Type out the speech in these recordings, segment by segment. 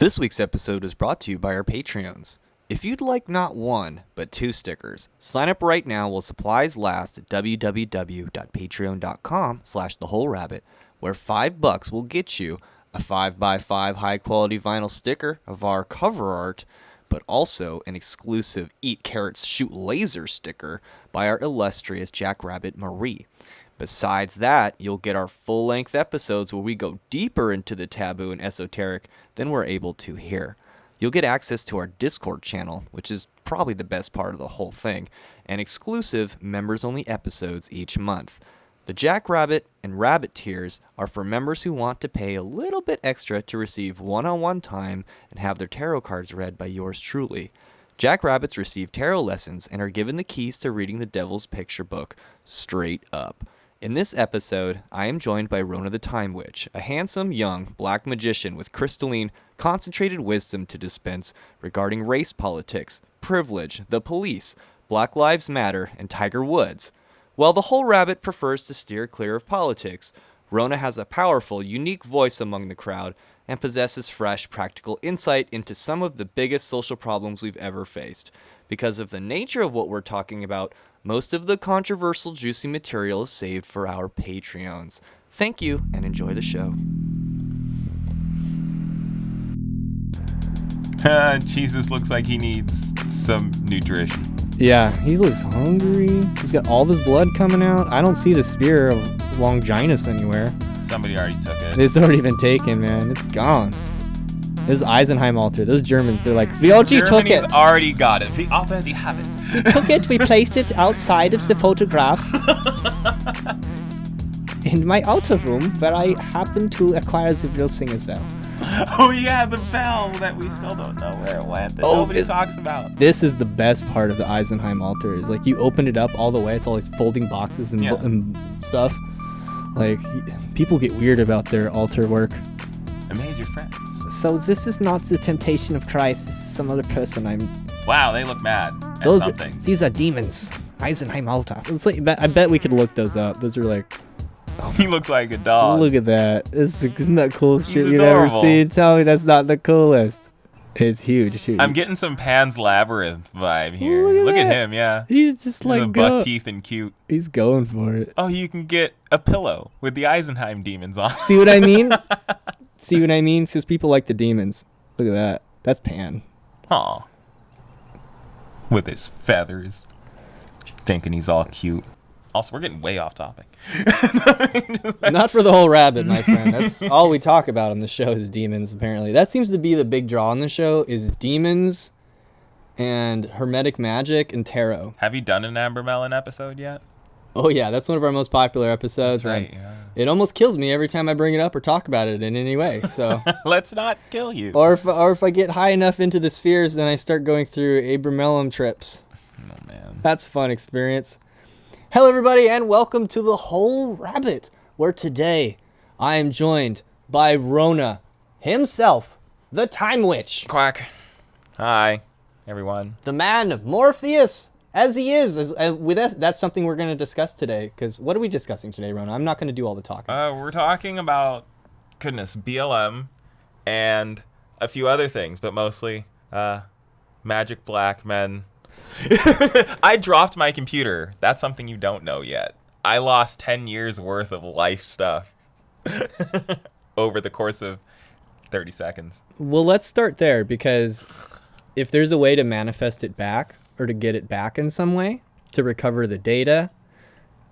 This week's episode is brought to you by our Patreons. If you'd like not one, but 2 stickers, sign up right now while supplies last at www.patreon.com/thewholerabbit, where $5 will get you a 5x5 high-quality vinyl sticker of our cover art, but also an exclusive Eat Carrots Shoot Laser sticker by our illustrious Jackrabbit Marie. Besides that, you'll get our full-length episodes where we go deeper into the taboo and esoteric than we're able to here. You'll get access to our Discord channel, which is probably the best part of the whole thing, and exclusive members-only episodes each month. The Jackrabbit and Rabbit tiers are for members who want to pay a little bit extra to receive one-on-one time and have their tarot cards read by yours truly. Jackrabbits receive tarot lessons and are given the keys to reading the Devil's Picture book straight up. In this episode, I am joined by Rona the Time Witch, a handsome, young, black magician with crystalline, concentrated wisdom to dispense regarding race politics, privilege, the police, Black Lives Matter, and Tiger Woods. While the whole rabbit prefers to steer clear of politics, Rona has a powerful, unique voice among the crowd and possesses fresh, practical insight into some of the biggest social problems we've ever faced. Because of the nature of what we're talking about, most of the controversial, juicy material is saved for our Patreons. Thank you, and enjoy the show. Jesus looks like he needs some nutrition. Yeah, he looks hungry. He's got all this blood coming out. I don't see the spear of Longinus anywhere. Somebody already took it. It's already been taken, man. It's gone. This is Eisenheim Altar. Those Germans, they're like, we already took it. Germany's already got it. We already have it. We took it, we placed it outside of the photograph. In my altar room, where I happen to acquire the real thing as well. Oh yeah, the bell that we still don't know where it went, that nobody talks about. This is the best part of the Eisenheim Altar, is like you open it up all the way, it's all these folding boxes and stuff. Like, people get weird about their altar work. Amaze your friends. So this is not the temptation of Christ, this is some other person. Wow, they look mad at something. These are demons. Eisenheim Altar. It's like, I bet we could look those up. Those are like... He looks like a dog. Look at that. Isn't that cool shit you've adorable. ever seen? Tell me that's not the coolest. It's huge, too. I'm getting some Pan's Labyrinth vibe here. Look at him, yeah. He's just like... buck teeth and cute. He's going for it. Oh, you can get a pillow with the Eisenheim demons on. See what I mean? See what I mean? Because people like the demons. Look at that. That's Pan. Aw. With his feathers. Thinking he's all cute. Also, we're getting way off topic. Not for the whole rabbit, my friend. That's all we talk about on the show is demons, apparently. That seems to be the big draw on the show is demons and hermetic magic and tarot. Have you done an Amber Melon episode yet? Oh, yeah. That's one of our most popular episodes. That's right, yeah. It almost kills me every time I bring it up or talk about it in any way. So let's not kill you. Or if I get high enough into the spheres, then I start going through Abramelum trips. Oh, man. That's a fun experience. Hello, everybody, and welcome to The Whole Rabbit, where today I am joined by Rona himself, the Time Witch. Quack. Hi, everyone. The man, Morpheus, as he is. With us, that's something we're going to discuss today, because what are we discussing today, Rona? I'm not going to do all the talking. We're talking about, BLM and a few other things, but mostly magic black men. I dropped my computer. That's something you don't know yet. I lost 10 years worth of life stuff over the course of 30 seconds. Well, let's start there, because if there's a way to manifest it back or to get it back in some way, to recover the data,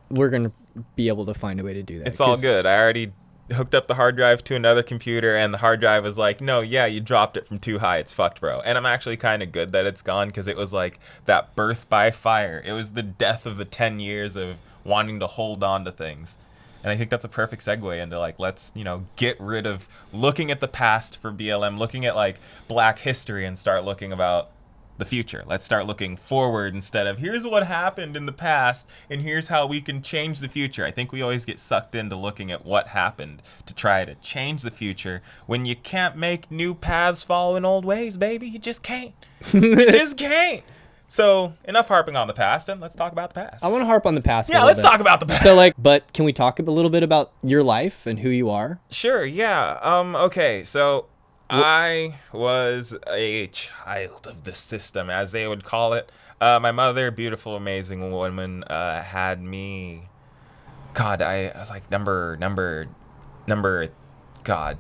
we're going to be able to find a way to do that. It's all good. I already hooked up the hard drive to another computer, and the hard drive was like, no, yeah, you dropped it from too high, it's fucked, bro. And I'm actually kind of good that it's gone, because it was like that birth by fire. It was the death of the 10 years of wanting to hold on to things. And I think that's a perfect segue into like, let's, get rid of looking at the past for BLM, looking at like black history, and start looking about the future. Let's start looking forward instead of here's what happened in the past and here's how we can change the future. I think we always get sucked into looking at what happened to try to change the future when you can't make new paths following old ways, baby. You just can't. You just can't. So enough harping on the past, and let's talk about the past. I want to harp on the past. Yeah, let's talk about the past. So but can we talk a little bit about your life and who you are? Sure, yeah. Okay, so I was a child of the system, as they would call it. My mother, beautiful, amazing woman, had me. God, I was like number. God.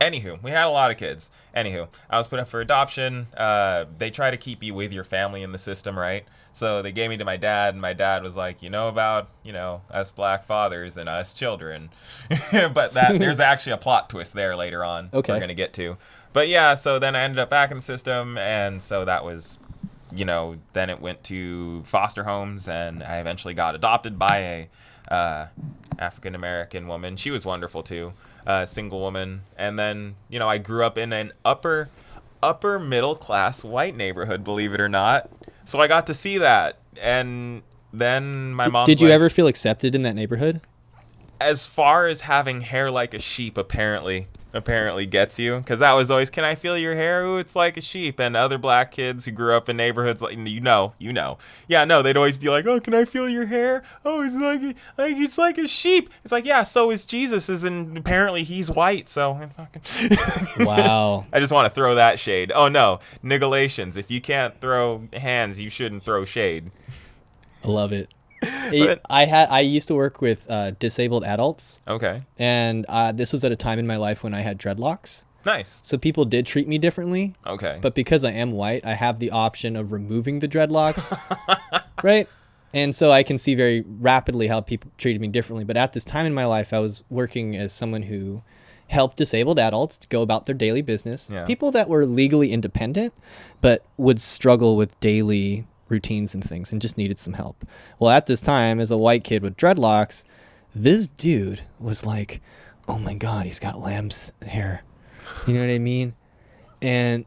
Anywho, we had a lot of kids. Anywho, I was put up for adoption. They try to keep you with your family in the system, right? So they gave me to my dad, and my dad was like, about, us black fathers and us children. But there's actually a plot twist there later on. Okay. We're going to get to. But yeah, so then I ended up back in the system, and so that was, then it went to foster homes, and I eventually got adopted by a African American woman. She was wonderful too. Single woman. And then, I grew up in an upper middle class white neighborhood, believe it or not. So I got to see that. And then my mom. Did you ever feel accepted in that neighborhood? As far as having hair like a sheep apparently gets you, because that was always, can I feel your hair? Ooh, it's like a sheep. And other black kids who grew up in neighborhoods, like, yeah, no, they'd always be like, oh, can I feel your hair? Oh, it's like a sheep. It's like, yeah, so is Jesus's, and apparently he's white, so Wow. I just want to throw that shade. Oh no, Nigalations, if you can't throw hands, you shouldn't throw shade. I love it. I used to work with disabled adults. Okay. And this was at a time in my life when I had dreadlocks. Nice. So people did treat me differently. Okay. But because I am white, I have the option of removing the dreadlocks. Right? And so I can see very rapidly how people treated me differently. But at this time in my life, I was working as someone who helped disabled adults to go about their daily business. Yeah. People that were legally independent, but would struggle with daily routines and things and just needed some help. Well, at this time, as a white kid with dreadlocks, this dude was like, oh my God, he's got lamb's hair. You know what I mean? And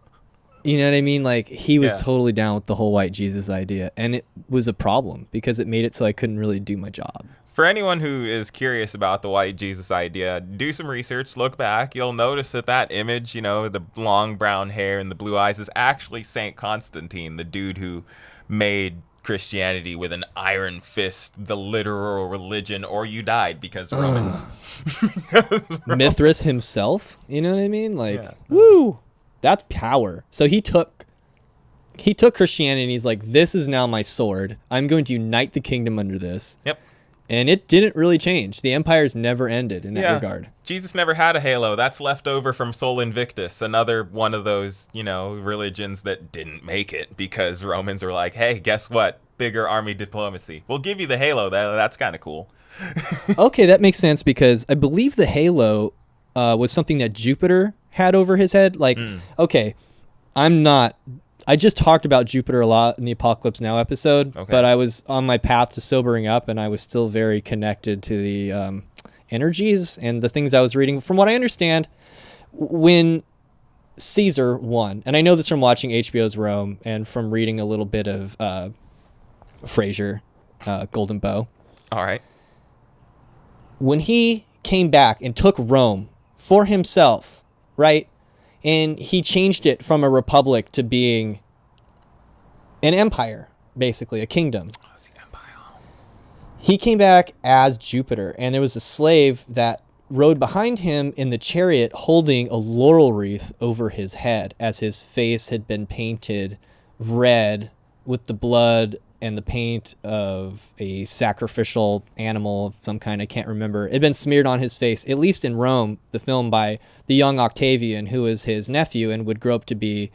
you know what I mean? Like, he was totally down with the whole white Jesus idea. And it was a problem because it made it so I couldn't really do my job. For anyone who is curious about the white Jesus idea, do some research, look back. You'll notice that image, the long brown hair and the blue eyes, is actually Saint Constantine, the dude who made Christianity with an iron fist the literal religion, or you died because Romans. Mithras himself, you know what I mean? Like, woo, that's power. So he took Christianity and he's like, this is now my sword. I'm going to unite the kingdom under this. Yep. And it didn't really change. The empires never ended in that regard. Jesus never had a halo. That's left over from Sol Invictus, another one of those, religions that didn't make it because Romans were like, hey, guess what? Bigger army diplomacy. We'll give you the halo. That's kind of cool. Okay, that makes sense because I believe the halo was something that Jupiter had over his head. Like, okay, I just talked about Jupiter a lot in the Apocalypse Now episode, but I was on my path to sobering up, and I was still very connected to the energies and the things I was reading. From what I understand, when Caesar won, and I know this from watching HBO's Rome and from reading a little bit of Frasier, Golden Bow. All right. When he came back and took Rome for himself, right? And he changed it from a republic to being an empire, basically, a kingdom. It's the empire. He came back as Jupiter, and there was a slave that rode behind him in the chariot holding a laurel wreath over his head as his face had been painted red with the blood and the paint of a sacrificial animal of some kind. I can't remember. It had been smeared on his face, at least in Rome, the film by the young Octavian, who was his nephew and would grow up to be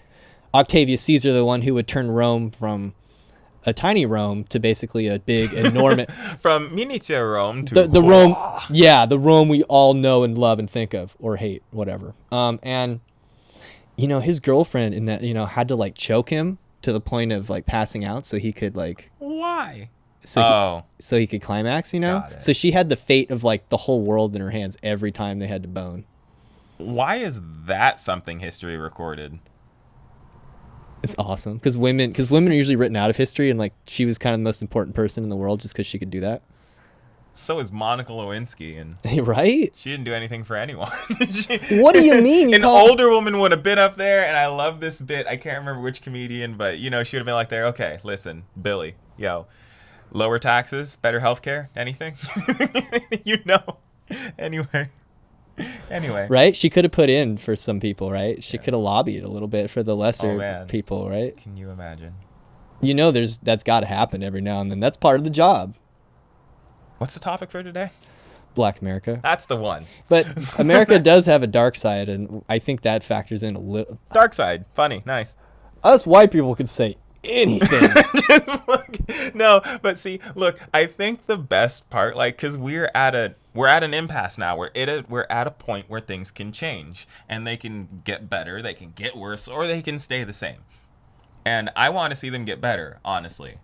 Octavius Caesar, the one who would turn Rome from a tiny Rome to basically a big, enormous... From miniature Rome to... The Rome, the Rome we all know and love and think of, or hate, whatever. And, his girlfriend in that, had to, like, choke him to the point of, like, passing out so he could, like... Why? So he could climax, Got it. So she had the fate of, like, the whole world in her hands every time they had to bone. Why is that something history recorded? It's awesome because women are usually written out of history, and like she was kind of the most important person in the world just because she could do that. So is Monica Lewinsky, and right? she didn't do anything for anyone. What do you mean? An older woman would have been up there, and I love this bit. I can't remember which comedian, but she would have been like, "There, okay, listen, Billy, lower taxes, better healthcare, anything, Anyway." Anyway. Right? She could have put in for some people, right? She could have lobbied a little bit for the Oh, lesser man. people, right? Can you imagine? You know, that's got to happen every now and then. That's part of the job. What's the topic for today? Black America. That's the one. But America does have a dark side, and I think that factors in a little. Dark side. Funny. Nice. Us white people could say anything. No, but see, look, I think the best part, like, because we're at an impasse now. We're at a point where things can change, and they can get better, they can get worse, or they can stay the same. And I want to see them get better, honestly.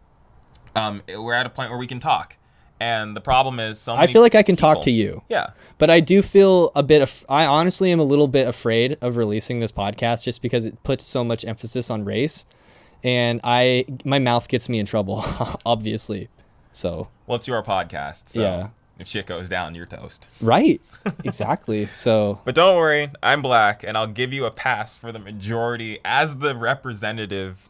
We're at a point where we can talk, and the problem is, I feel like I can talk people- to you. Yeah. But I do feel I honestly am a little bit afraid of releasing this podcast just because it puts so much emphasis on race. And my mouth gets me in trouble, obviously. So. Well, it's your podcast, so Yeah. if shit goes down, you're toast. Right. Exactly. So. But don't worry, I'm black, and I'll give you a pass for the majority as the representative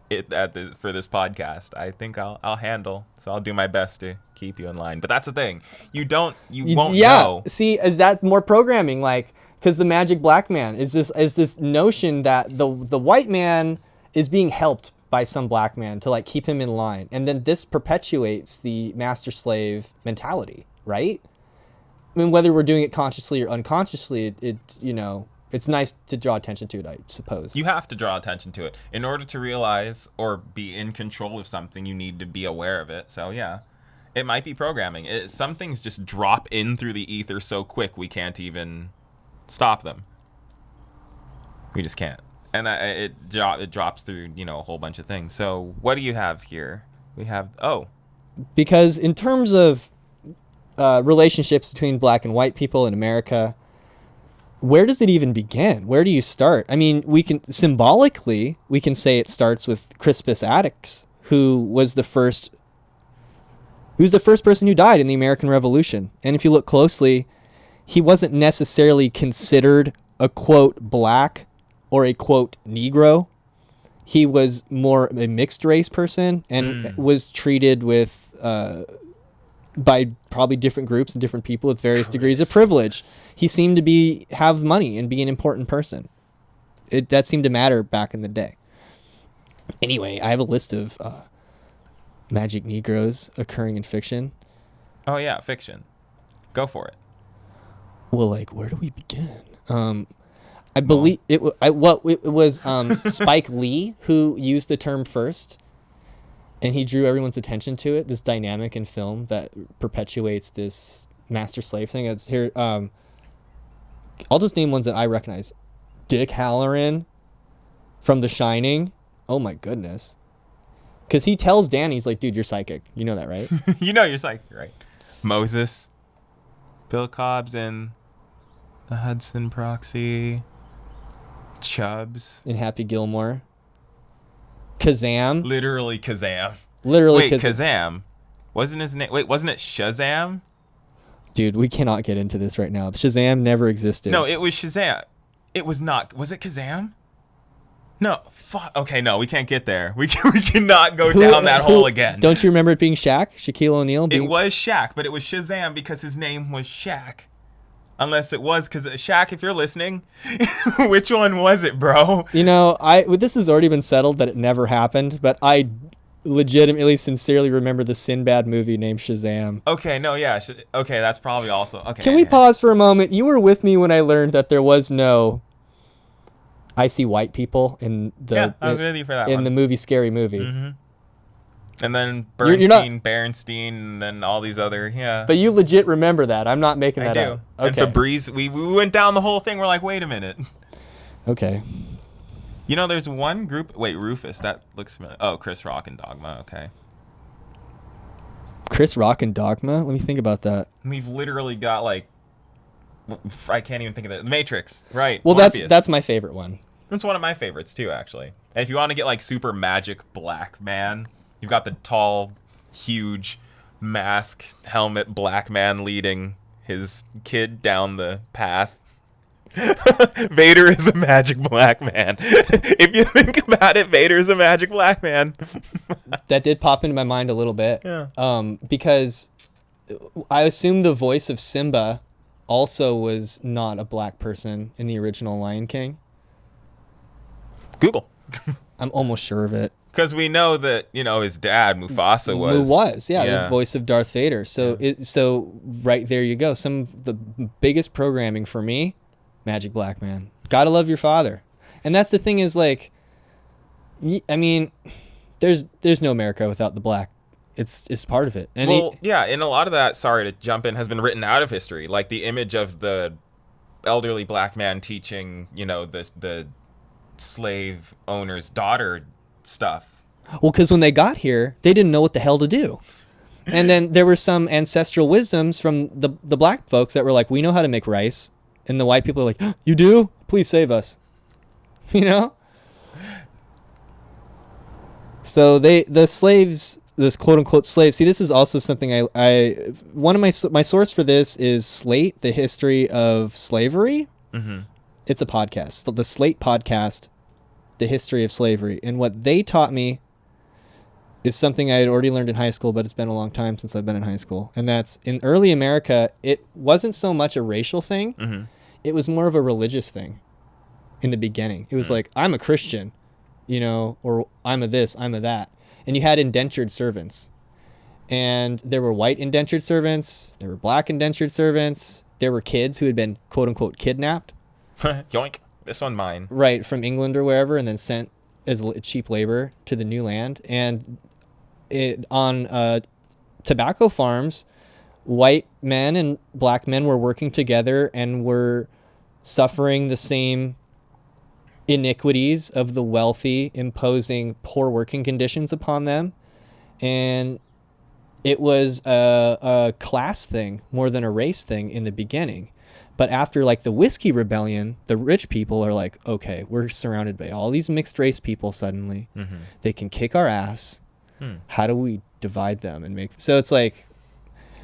for this podcast. I think I'll handle. So I'll do my best to keep you in line. But that's the thing. You won't know. See, is that more programming? Like, because the magic black man is this notion that the white man is being helped by some black man to like keep him in line, and then this perpetuates the master slave mentality, right? I mean, whether we're doing it consciously or unconsciously, it's nice to draw attention to it, I suppose. You have to draw attention to it. In order to realize or be in control of something, you need to be aware of it. So yeah, it might be programming. Some things just drop in through the ether so quick we can't even stop them. We just can't. And it drops through, a whole bunch of things. So what do you have here? We have, because in terms of relationships between black and white people in America, where does it even begin? Where do you start? I mean, we can say it starts with Crispus Attucks, who was the first person who died in the American Revolution. And if you look closely, he wasn't necessarily considered a quote black or a quote Negro. He was more a mixed race person and was treated with by probably different groups and different people with various degrees of privilege. He seemed to have money and be an important person. That seemed to matter back in the day. Anyway, I have a list of magic Negroes occurring in fiction. Oh yeah, fiction. Go for it. Well, like, where do we begin? I believe it was Spike Lee who used the term first, and he drew everyone's attention to it. This dynamic in film that perpetuates this master slave thing. It's here. I'll just name ones that I recognize. Dick Halloran from The Shining. Oh my goodness. Because he tells Danny, he's like, dude, you're psychic. You know that, right? You're psychic, right? Moses, Bill Cobb's in The Hudson Proxy, Chubbs. In Happy Gilmore. Kazam. Literally Kazam. Literally Wait, Kazam. Wasn't his name? Wait, wasn't it Shazam? Dude, we cannot get into this right now. Shazam never existed. No, it was Shazam. It was not. Was it Kazam? No. Fuck. Okay, no, we can't get there. We cannot go down that hole again. Don't you remember it being Shaq? Shaquille O'Neal? It was Shaq, but it was Shazam because his name was Shaq. Unless it was, because Shaq, if you're listening, which one was it, bro? This has already been settled that it never happened, but I legitimately, sincerely remember the Sinbad movie named Shazam. Okay, no, yeah. Okay, that's probably also, okay. Can we pause for a moment? You were with me when I learned that there was no I See White People in the Yeah, I was with you for that one. the movie Scary Movie. Mm-hmm. And then You're not- Berenstein, and then all these other, yeah. But you legit remember that. I'm not making that I do. up. And Okay. Febreze, we went down the whole thing. We're like, wait a minute. Okay. There's one group. Wait, Rufus. That looks familiar. Oh, Chris Rock and Dogma. Okay. Chris Rock and Dogma? Let me think about that. We've literally got I can't even think of it. Matrix. Right. Well, Morpheus. that's my favorite one. It's one of my favorites too, actually. And if you want to get super magic black man, you've got the tall, huge, mask, helmet black man leading his kid down the path. Vader is a magic black man. If you think about it, Vader is a magic black man. That did pop into my mind a little bit. Yeah. Because I assume the voice of Simba also was not a black person in the original Lion King? Google. I'm almost sure of it. Because we know that, his dad, Mufasa, The voice of Darth Vader. So right there you go. Some of the biggest programming for me, Magic Black Man. Gotta love your father. And that's the thing is, like, I mean, there's no America without the black. It's part of it. And and a lot of that, sorry to jump in, has been written out of history. Like the image of the elderly black man teaching, the slave owner's daughter stuff. well, because when they got here, they didn't know what the hell to do. And then there were some ancestral wisdoms from the black folks that were like, we know how to make rice. And the white people are like, you do? Please save us. So the slaves, this quote unquote slave. See, this is also something I one of my source for this is Slate, the history of slavery. Mm-hmm. It's a podcast, the Slate podcast, the history of slavery, and what they taught me is something I had already learned in high school, but it's been a long time since I've been in high school, and that's in early America. It wasn't so much a racial thing; Mm-hmm. it was more of a religious thing. In the beginning, it was like, I'm a Christian, or I'm a this, I'm a that. And you had indentured servants. And there were white indentured servants. There were black indentured servants. There were kids who had been, quote unquote, kidnapped. Yoink. This one mine. Right, from England or wherever, and then sent as cheap labor to the new land. And on tobacco farms, white men and black men were working together and were suffering the same iniquities of the wealthy imposing poor working conditions upon them. And it was a class thing more than a race thing in the beginning. But after like the whiskey rebellion, the rich people are like, okay, we're surrounded by all these mixed race people suddenly. Mm-hmm. They can kick our ass. How do we divide them and make... So it's like...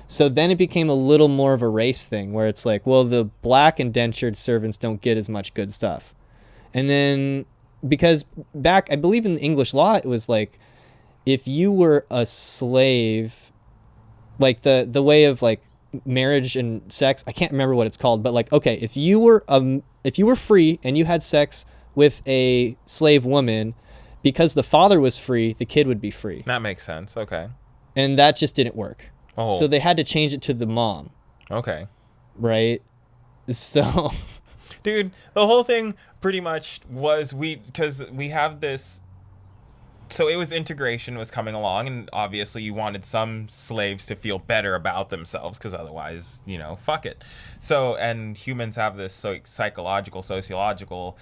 So then it became a little more of a race thing where it's like, well, the black indentured servants don't get as much good stuff. And then, because back, I believe in the English law, it was like, if you were a slave, like the way of like marriage and sex, I can't remember what it's called, but like, okay, if you were free and you had sex with a slave woman, because the father was free, the kid would be free. That makes sense. Okay. And that just didn't work. Oh. So they had to change it to the mom. Okay. Right? So... Dude, the whole thing pretty much was because we have this. So it was integration was coming along, and obviously you wanted some slaves to feel better about themselves because otherwise, fuck it. So, and humans have this psychological, sociological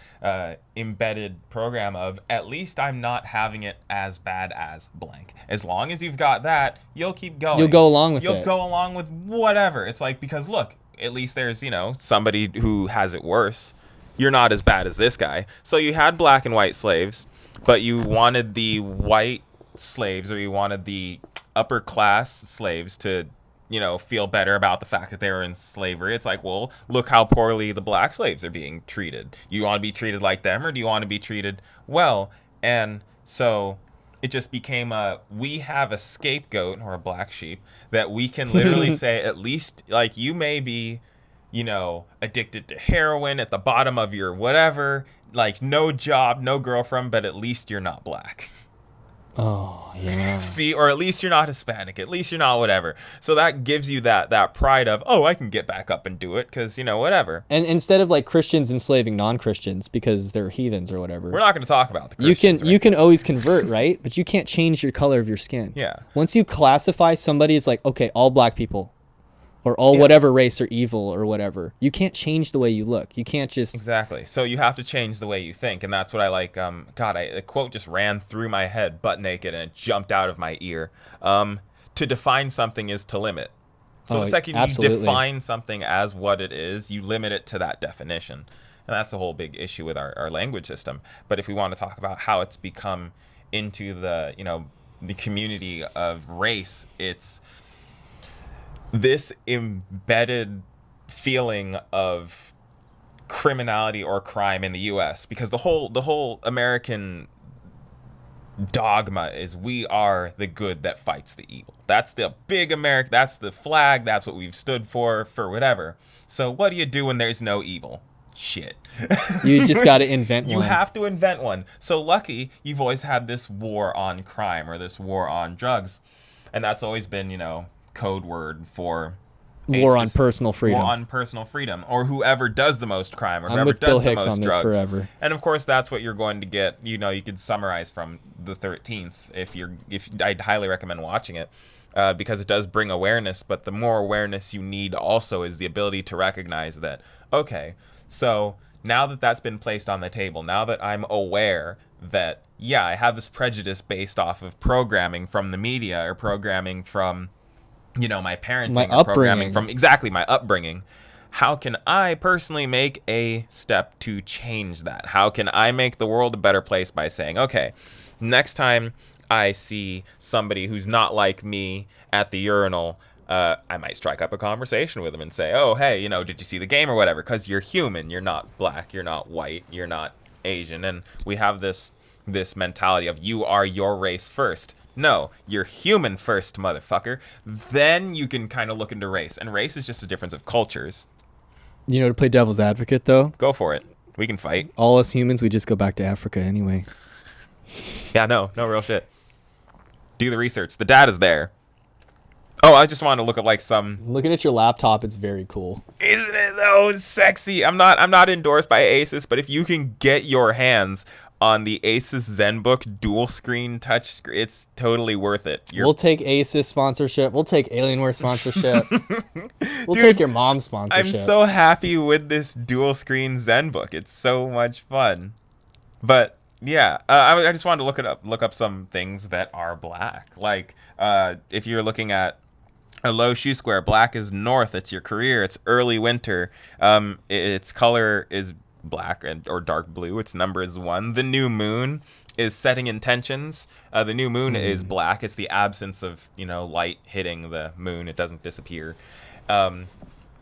embedded program of at least I'm not having it as bad as blank. As long as you've got that, you'll keep going. You'll go along with it. You'll go along with whatever. It's like, because look, at least there's, somebody who has it worse. You're not as bad as this guy. So you had black and white slaves, but you wanted the white slaves, or you wanted the upper class slaves to, feel better about the fact that they were in slavery. It's like, well, look how poorly the black slaves are being treated. You want to be treated like them, or do you want to be treated well? And so it just became we have a scapegoat or a black sheep that we can literally say, at least, like, you may be, addicted to heroin at the bottom of your whatever, like no job, no girlfriend, but at least you're not black. Oh, yeah. See, or at least you're not Hispanic. At least you're not whatever. So that gives you that pride of, oh, I can get back up and do it because, whatever. And instead of like Christians enslaving non-Christians because they're heathens or whatever. We're not going to talk about the Christians. You can always convert, right? But you can't change your color of your skin. Yeah. Once you classify somebody as like, okay, all black people or all whatever race are evil or whatever, you can't change the way you look. You can't just... Exactly. So you have to change the way you think. And that's what I like. The quote just ran through my head butt naked and it jumped out of my ear. To define something is to limit. So the second you define something as what it is, you limit it to that definition. And that's the whole big issue with our language system. But if we want to talk about how it's become into the, the community of race, it's this embedded feeling of criminality or crime in the U.S. because the whole American dogma is we are the good that fights the evil. That's the big America. That's the flag. That's what we've stood for whatever. So what do you do when there's no evil? Shit. You just got to invent You one. have to invent one. So lucky you've always had this war on crime or this war on drugs. And that's always been, code word for War on personal freedom. War on personal freedom, or whoever does the most crime, or I'm whoever with does Bill the Hicks most on this drugs. forever. And of course, that's what you're going to get. You could summarize from the 13th if I'd highly recommend watching it. Because it does bring awareness, but the more awareness you need also is the ability to recognize that, okay, so now that that's been placed on the table, now that I'm aware that, yeah, I have this prejudice based off of programming from the media or programming from, my parenting or programming from exactly my upbringing, how can I personally make a step to change that? How can I make the world a better place by saying, okay, next time I see somebody who's not like me at the urinal, I might strike up a conversation with them and say, oh, hey, did you see the game or whatever? Because you're human. You're not black. You're not white. You're not Asian. And we have this mentality of you are your race first. No, you're human first, motherfucker. Then you can kind of look into race. And race is just a difference of cultures. To play devil's advocate, though, Go for it. We can fight. all us humans, we just go back to Africa anyway. Yeah, no real shit. Do the research. The data's there. Oh, I just wanted to look at some. Looking at your laptop, it's very cool. Isn't it though sexy? I'm not endorsed by Asus, but if you can get your hands on the Asus ZenBook dual screen touch screen, it's totally worth it. We'll take Asus sponsorship. We'll take Alienware sponsorship. We'll take your mom's sponsorship. I'm so happy with this dual screen ZenBook. It's so much fun. But yeah, I just wanted to look up some things that are black. Like if you're looking at a low shoe square, black is north. It's your career. It's early winter. Its color is black or dark blue. Its number is 1. The new moon is setting intentions. The new moon is black. It's the absence of light hitting the moon. It doesn't disappear. And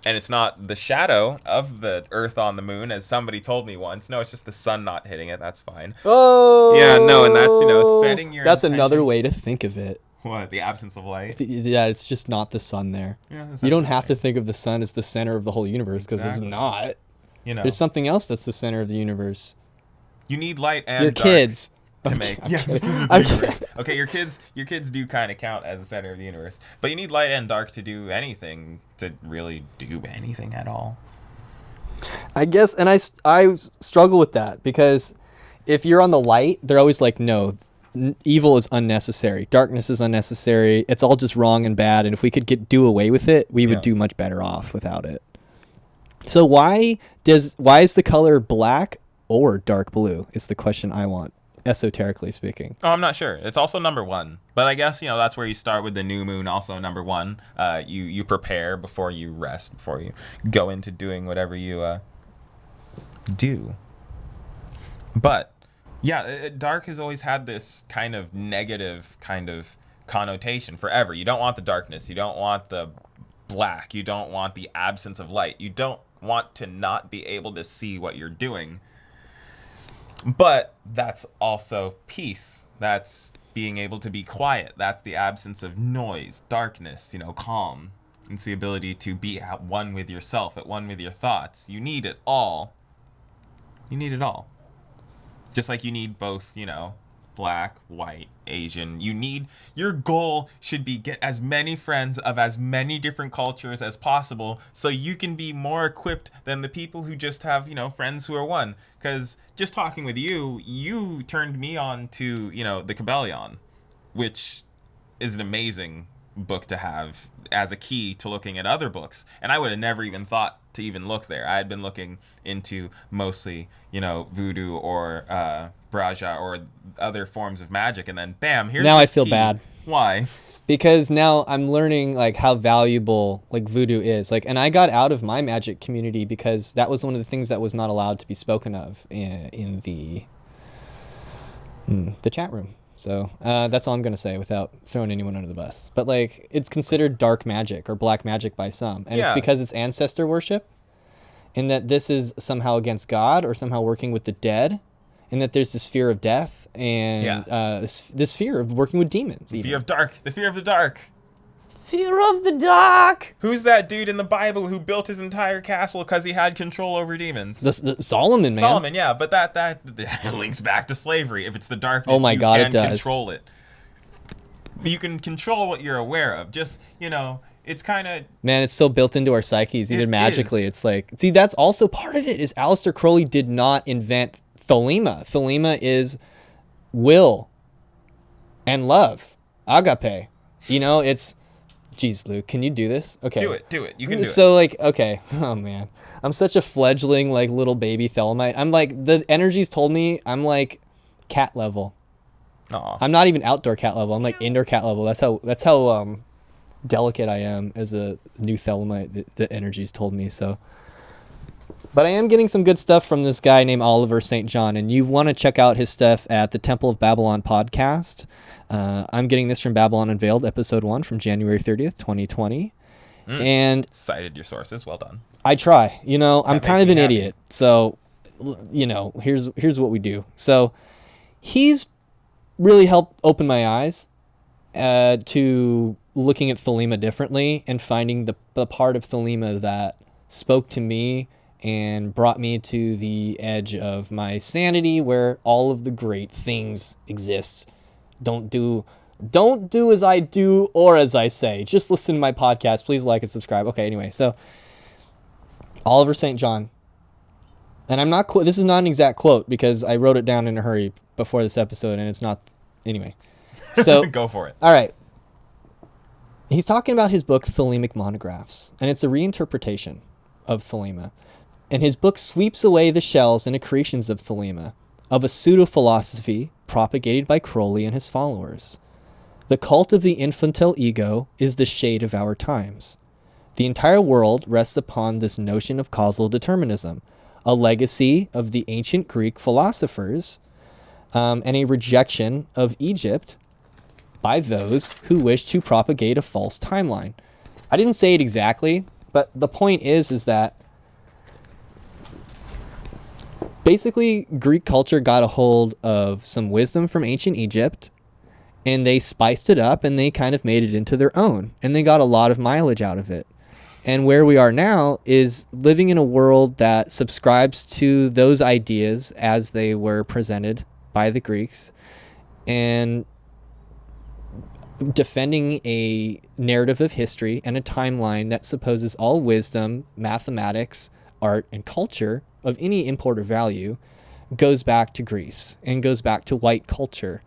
it's not the shadow of the earth on the moon, as somebody told me once. No, it's just the sun not hitting it. That's fine. Oh yeah, no, and that's setting your that's intention. another way to think of it. What, the absence of light? Yeah, it's just not the sun there. Yeah, You don't have to think of the sun as the center of the whole universe, because Exactly. it's not. There's There's something else that's the center of the universe. you need light and Your dark kids. to I'm make. kidding. Yeah, I'm kidding. okay, your kids do kind of count as the center of the universe, but you need light and dark to do anything, to really do anything at all. I guess, and I struggle with that, because if you're on the light, they're always like, no, evil is unnecessary. Darkness is unnecessary. It's all just wrong and bad. And if we could do away with it, we would do much better off without it. So why is the color black or dark blue is the question I want, esoterically speaking. Oh, I'm not sure. It's also number 1, but I guess that's where you start with the new moon. Also number 1. You prepare before you rest, before you go into doing whatever you do. But yeah, dark has always had this kind of negative kind of connotation forever. You don't want the darkness. You don't want the black. You don't want the absence of light. You don't want to not be able to see what you're doing. But that's also peace. That's being able to be quiet. That's the absence of noise, darkness, calm. It's the ability to be at one with yourself, at one with your thoughts. You need it all. You need it all. Just like you need both, black, white, Asian. Your goal should be get as many friends of as many different cultures as possible, so you can be more equipped than the people who just have, friends who are one. Because just talking with you turned me on to, the Cabellion, which is an amazing book to have as a key to looking at other books. And I would have never even thought to even look there. I had been looking into mostly, voodoo or Braja or other forms of magic, and then bam, here's Now I this feel key. bad. Why? Because now I'm learning how valuable voodoo is. And I got out of my magic community because that was one of the things that was not allowed to be spoken of in the chat room. So that's all I'm going to say without throwing anyone under the bus. But it's considered dark magic or black magic by some. And it's because it's ancestor worship, and that this is somehow against God or somehow working with the dead, and that there's this fear of death. and this fear of working with demons. The fear of dark. The fear of the dark. Fear of the dark. Who's that dude in the Bible who built his entire castle because he had control over demons? The Solomon, man. Solomon, yeah, but that links back to slavery. If it's the darkness, Oh my God, you it can does. control it. You can control what you're aware of. Just, it's kind of... Man, it's still built into our psyches, even It magically. is. It's like, see, that's also part of it, is Aleister Crowley did not invent thelema. Thelema is will and love. Agape. It's... Jeez, Luke, can you do this? Okay. Do it. You can do it. So, like, okay. Oh, man. I'm such a fledgling, like, little baby Thelemite. I'm like, the energies told me I'm like cat level. Aw. I'm not even outdoor cat level. I'm like indoor cat level. That's how delicate I am as a new Thelemite. The energies told me so. But I am getting some good stuff from this guy named Oliver St. John, and you want to check out his stuff at the Temple of Babylon podcast. I'm getting this from Babylon Unveiled, episode 1 from January 30th, 2020. And Cited your sources. Well done. I try. I'm That kind makes of an me happy. idiot. So, here's what we do. So, he's really helped open my eyes to looking at Thelema differently and finding the part of Thelema that spoke to me and brought me to the edge of my sanity, where all of the great things exist. Don't do as I do or as I say. Just listen to my podcast. Please like and subscribe. Okay, anyway, so Oliver St. John. And I'm not this is not an exact quote because I wrote it down in a hurry before this episode, and it's not anyway. So Go for it. all right. He's talking about his book Thelemic Monographs, and it's a reinterpretation of Thelema. And his book sweeps away the shells and accretions of Thelema, of a pseudo-philosophy propagated by Crowley and his followers. The cult of the infantile ego is the shade of our times. The entire world rests upon this notion of causal determinism, a legacy of the ancient Greek philosophers, and a rejection of Egypt by those who wish to propagate a false timeline. I didn't say it exactly, but the point is that basically Greek culture got a hold of some wisdom from ancient Egypt, and they spiced it up and they kind of made it into their own, and they got a lot of mileage out of it. And where we are now is living in a world that subscribes to those ideas as they were presented by the Greeks, and defending a narrative of history and a timeline that supposes all wisdom, mathematics, art, and culture of any import or value goes back to Greece and goes back to white culture.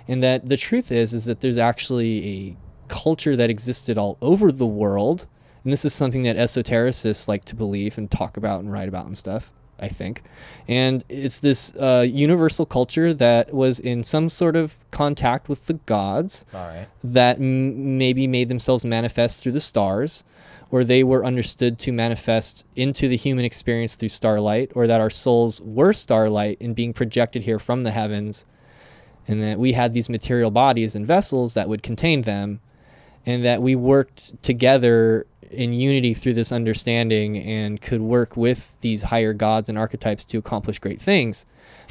And that the truth is that there's actually a culture that existed all over the world. And this is something that esotericists like to believe and talk about and write about and stuff, I think. And it's this universal culture that was in some sort of contact with the gods. All right. That maybe made themselves manifest through the stars, or they were understood to manifest into the human experience through starlight, or that our souls were starlight and being projected here from the heavens, and that we had these material bodies and vessels that would contain them, and that we worked together in unity through this understanding and could work with these higher gods and archetypes to accomplish great things.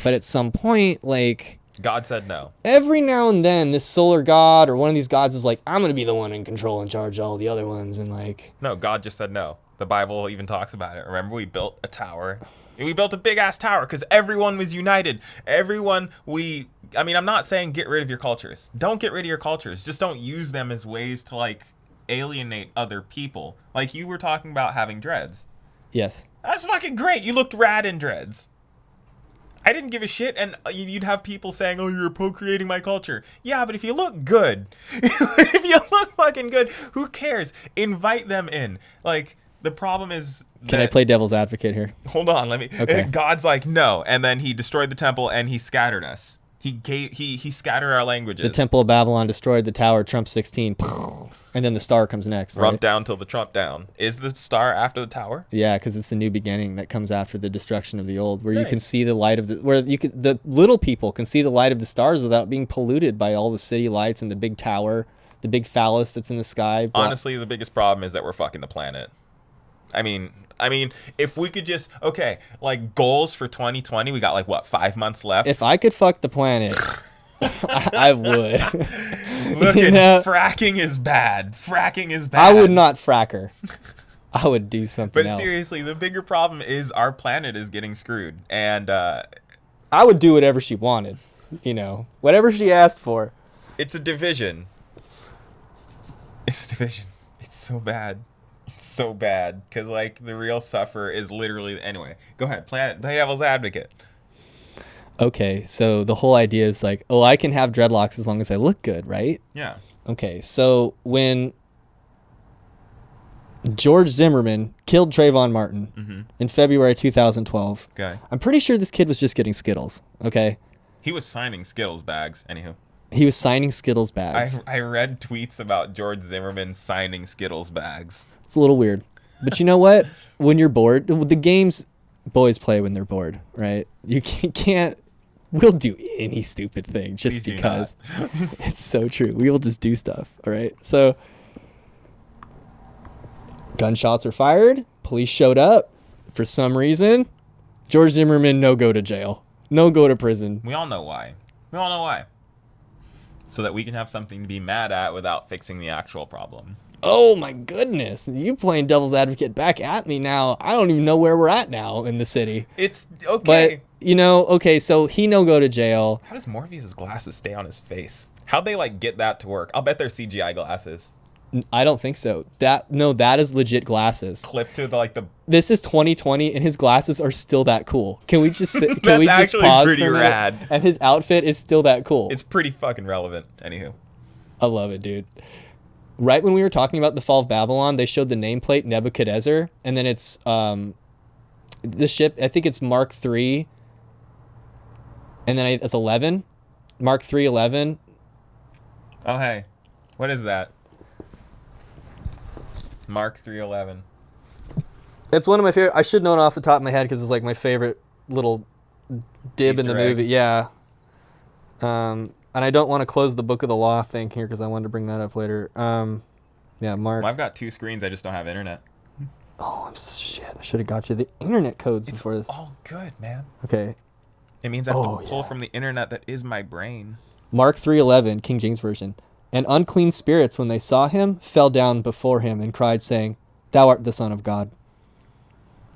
But at some point, like, God said no. every now and then this solar god or one of these gods is like, I'm going to be the one in control and charge all the other ones, and like, No, God just said no. The Bible even talks about it. Remember, we built a tower. We built a big-ass tower because everyone was united. I'm not saying get rid of your cultures. Don't get rid of your cultures. Just don't use them as ways to, like, alienate other people. Like, you were talking about having dreads. yes. That's fucking great. You looked rad in dreads. I didn't give a shit, and you'd have people saying, oh, you're appropriating my culture. Yeah, but if you look good, if you look fucking good, who cares? Invite them in. Like, the problem is Can I play devil's advocate here? Hold on, let me. Okay. God's like, no, and then he destroyed the temple and he scattered us. He scattered our languages. The Temple of Babylon destroyed the tower, Trump 16, and then the star comes next, right? Rump down till the Trump down. Is the star after the tower? Yeah, because it's the new beginning that comes after the destruction of the old, where you can Nice. see the light of the little people can see the light of the stars without being polluted by all the city lights and the big tower, the big phallus that's in the sky. Honestly, the biggest problem is that we're fucking the planet. I mean, if we could just like goals for 2020, we got like what 5 months left. If I could fuck the planet, I would. Look, You know? fracking is bad. Fracking is bad. I would not frack her. I would do something But else. seriously, the bigger problem is our planet is getting screwed, and I would do whatever she wanted. You know, whatever she asked for. it's a division. It's a division. It's so bad. It's so bad because like the real sufferer is literally. Anyway, go ahead. Play devil's advocate. Okay, so the whole idea is like, oh, I can have dreadlocks as long as I look good, right? Yeah. Okay, so when George Zimmerman killed Trayvon Martin in February 2012, Okay. I'm pretty sure this kid was just getting Skittles, okay? He was signing Skittles bags. Anywho, He was signing Skittles bags. I read tweets about George Zimmerman signing Skittles bags. It's a little weird. But you know what? When you're bored, the games boys play when they're bored, right? You can't. We'll do any stupid thing just Please do because. It's so true. We will just do stuff, all right? So gunshots are fired. Police showed up. For some reason, George Zimmerman no go to jail. No go to prison. We all know why. We all know why. So that we can have something to be mad at without fixing the actual problem. Oh my goodness. You playing devil's advocate back at me now. I don't even know where we're at now in the city. It's okay. But, you know, okay, so he no go to jail. How does Morpheus' glasses stay on his face? How'd they like get that to work? I'll bet they're CGI glasses. I don't think so. That is legit glasses. Clipped to the This is 2020 and his glasses are still that cool. Can we just can That's we just actually pause pretty for a minute? rad. And his outfit is still that cool. It's pretty fucking relevant. Anywho. I love it, dude. Right when we were talking about the fall of Babylon, they showed the nameplate Nebuchadnezzar, and then it's the ship. I think it's Mark III, and then it's 11, Mark III 11. Oh hey, what is that? Mark 311. It's one of my favorite. I should know it off the top of my head because it's like my favorite little dib in the Easter egg. movie. Yeah. And I don't want to close the Book of the Law thing here because I wanted to bring that up later. Yeah, Mark. Well, I've got 2 screens. I just don't have internet. Oh, shit. I should have got you the internet codes It's before this. all good, man. Okay. It means I have Oh, to pull yeah. from the internet that is my brain. Mark 3:11, King James Version. And unclean spirits, when they saw him, fell down before him and cried, saying, "Thou art the Son of God."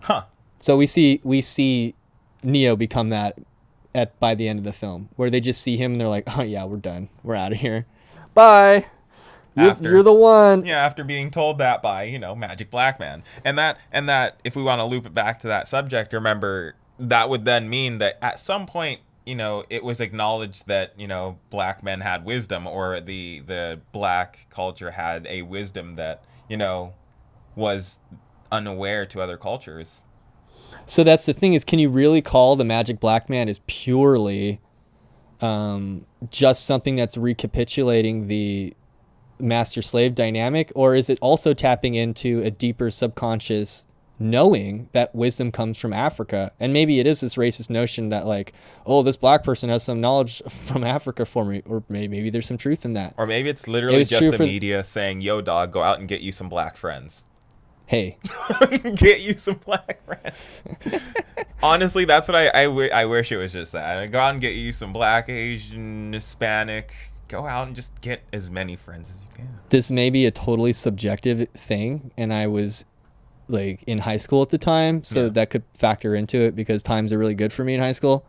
Huh. So we see Neo become that by the end of the film, where they just see him and they're like, "Oh yeah, we're done. We're out of here. Bye. You're the one." Yeah, after being told that by, Magic Black Man. And that if we want to loop it back to that subject, remember that would then mean that at some point, it was acknowledged that, black men had wisdom, or the black culture had a wisdom that, was unaware to other cultures. So that's the thing is, can you really call the Magic Black Man as purely just something that's recapitulating the master-slave dynamic, or is it also tapping into a deeper subconscious knowing that wisdom comes from Africa? And maybe it is this racist notion that like, oh, this black person has some knowledge from Africa for me, or maybe there's some truth in that. Or maybe it's literally was just true the for- media saying, yo, dog, go out and get you some black friends. Hey, Get you some black friends. Honestly, that's what I wish it was just that. Go out and get you some black, Asian, Hispanic. Go out and just get as many friends as you can. this may be a totally subjective thing, and I was like in high school at the time, so Yeah. that could factor into it because times are really good for me in high school.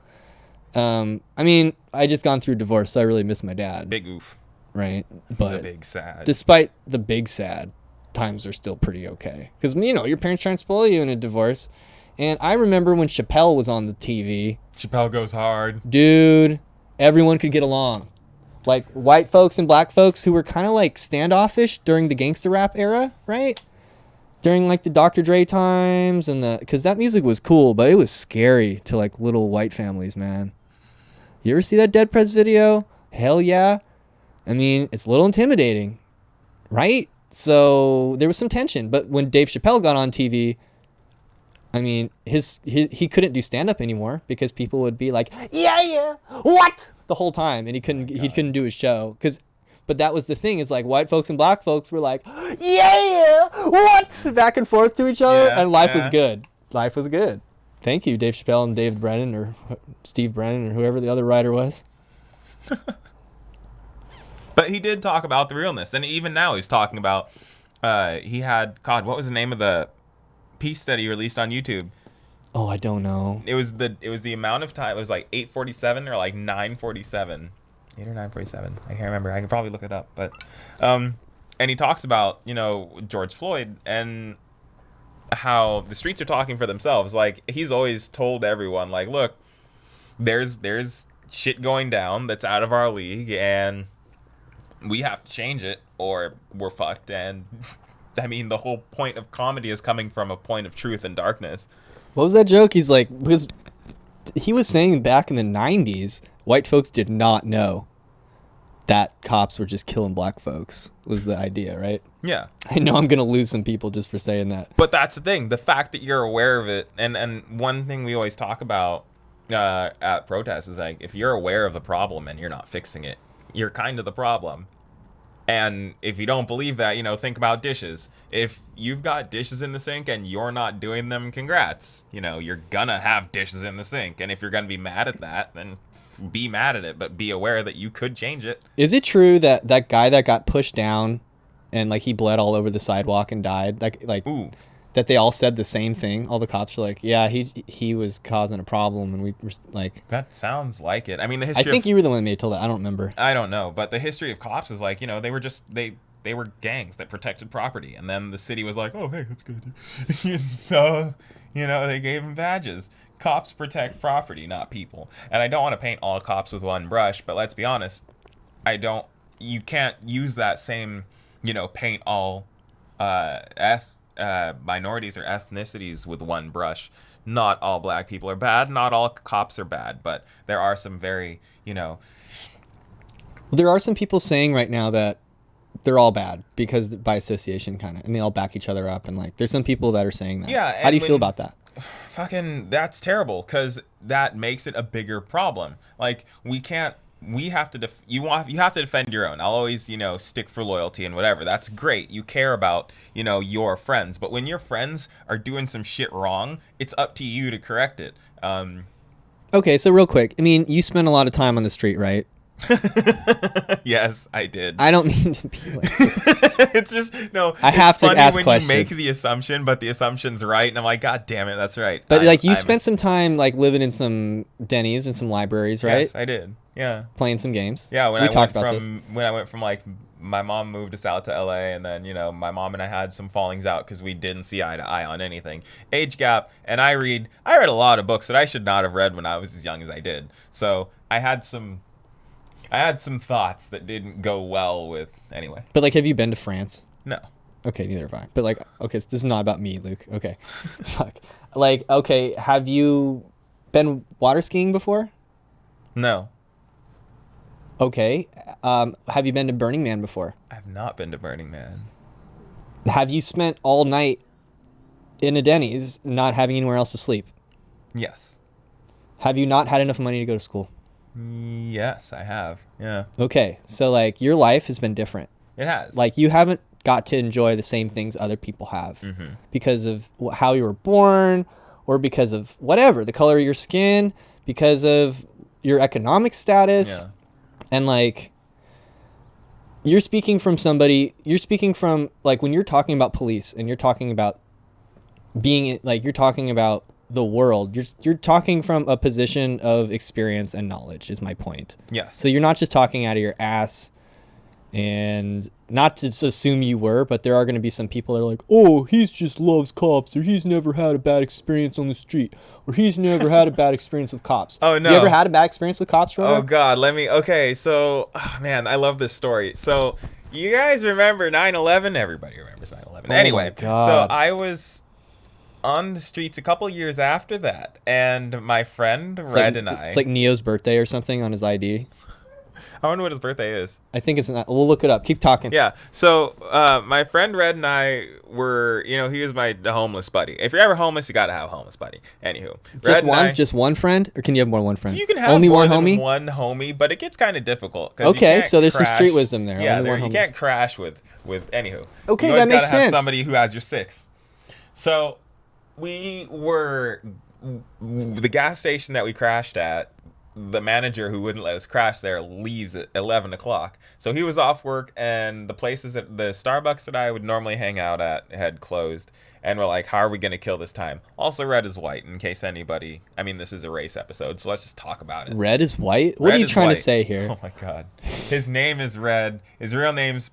I mean, I just gone through divorce, so I really miss my dad, Big oof. right? The But big sad. despite the big sad, times are still pretty okay. Because, your parents try and spoil you in a divorce. And I remember when Chappelle was on the TV, Chappelle goes hard. dude, everyone could get along. Like white folks and black folks who were kind of like standoffish during the gangster rap era, right? During like the Dr. Dre times and because that music was cool, but it was scary to like little white families, man. You ever see that Dead Prez video? Hell yeah. I mean, it's a little intimidating, right? So there was some tension. But when Dave Chappelle got on TV, I mean, he couldn't do stand up anymore because people would be like, yeah, what? The whole time, and he couldn't do his show because But that was the thing, is like white folks and black folks were like, yeah, what? Back and forth to each other, Yeah, and life was yeah. good. Life was good. Thank you, Dave Chappelle and David Brennan, or Steve Brennan, or whoever the other writer was. But he did talk about the realness, and even now he's talking about. He had God. What was the name of the piece that he released on YouTube? Oh, I don't know. It was the amount of time. It was like 8:47 or like 9:47, 8 or 9:47. I can't remember. I can probably look it up. But, and he talks about George Floyd and how the streets are talking for themselves. Like he's always told everyone, like, look, there's shit going down that's out of our league, and we have to change it or we're fucked. And I mean, the whole point of comedy is coming from a point of truth and darkness. What was that joke? He's like, because he was saying back in the 90s, white folks did not know that cops were just killing black folks, was the idea, right? Yeah. I know I'm going to lose some people just for saying that. But that's the thing. The fact that you're aware of it, and one thing we always talk about at protests is like, if you're aware of the problem and you're not fixing it, you're kind of the problem. And if you don't believe that, think about dishes. If you've got dishes in the sink and you're not doing them, congrats. You're gonna have dishes in the sink. And if you're gonna be mad at that, then be mad at it, but be aware that you could change it. Is it true that that guy that got pushed down and like he bled all over the sidewalk and died, Ooh. that they all said the same thing? All the cops were like, yeah, he was causing a problem, and we were like, That sounds like it. I mean, the I history think of, you were the one that told that. I don't remember. I don't know, but the history of cops is like, they were just, they were gangs that protected property. And then the city was like, oh, hey, that's good. And so, they gave them badges. Cops protect property, not people. And I don't want to paint all cops with one brush, but let's be honest, you can't use that same, paint all minorities or ethnicities with one brush. Not all black people are bad, not all cops are bad, but there are some very, There are some people saying right now that they're all bad because by association, kind of, and they all back each other up, and like, there's some people that are saying that. Yeah, How do you and feel about that? fucking, that's terrible, because that makes it a bigger problem. Like, we have to you have to defend your own. I'll always stick for loyalty and whatever. That's great. You care about your friends, but when your friends are doing some shit wrong, it's up to you to correct it. Okay, so real quick, I mean, you spend a lot of time on the street, right? Yes, I did. I don't mean to be like this. It's just I have it's to funny ask when questions. you make the assumption, but the assumption's right, and I'm like, God damn it, that's right. But like, you I'm spent some time like living in some Denny's and some libraries, right? Yes, I did. Yeah. Playing some games. Yeah, when we I talked went about from this. when I went from like my mom moved us out to LA, and then my mom and I had some fallings out because we didn't see eye to eye on anything. Age gap, and I read a lot of books that I should not have read when I was as young as I did. So I had some thoughts that didn't go well with anyway. But like, have you been to France? No. Okay, neither have I. But like, okay, so this is not about me, Luke. Okay, fuck. Like, okay, have you been water skiing before? No. Okay, have you been to Burning Man before? I've not been to Burning Man. Have you spent all night in a Denny's not having anywhere else to sleep? Yes. Have you not had enough money to go to school? Yes, I have. Yeah. Okay, so like, your life has been different. It has. Like, you haven't got to enjoy the same things other people have because of how you were born, or because of whatever, the color of your skin, because of your economic status. Yeah. And like, you're speaking from like, when you're talking about police and you're talking about being like, you're talking about the world, you're talking from a position of experience and knowledge, is my point. Yes. So you're not just talking out of your ass. And not to assume you were, but there are going to be some people that are like, oh, he's just loves cops, or he's never had a bad experience on the street, or he's never had a bad experience with cops. Oh, no. You ever had a bad experience with cops, Rona? Oh God, okay, so, man, I love this story. So, you guys remember 9/11? Everybody remembers 9/11. Anyway, so God. I was on the streets a couple years after that, and my friend Red and I... It's like Neo's birthday or something on his ID. I wonder what his birthday is. I think it's not. We'll look it up. Keep talking. Yeah. So my friend Red and I were, he was the homeless buddy. If you're ever homeless, you gotta have a homeless buddy. Anywho, Just one friend, or can you have more than one friend? You can have only more one than homie. one homie, but it gets kind of difficult. Okay, so there's some street wisdom there. Yeah, Only one you homie. can't crash with anywho. Okay, you that always makes gotta have sense. somebody who has your six. So we were the gas station that we crashed at. The manager who wouldn't let us crash there leaves at 11 o'clock. So he was off work, and the Starbucks that I would normally hang out at had closed. And we're like, how are we going to kill this time? Also, Red is white, in case anybody... I mean, this is a race episode, so let's just talk about it. Red is white? What are you trying to say here? Oh, my God. His name is Red. His real name's...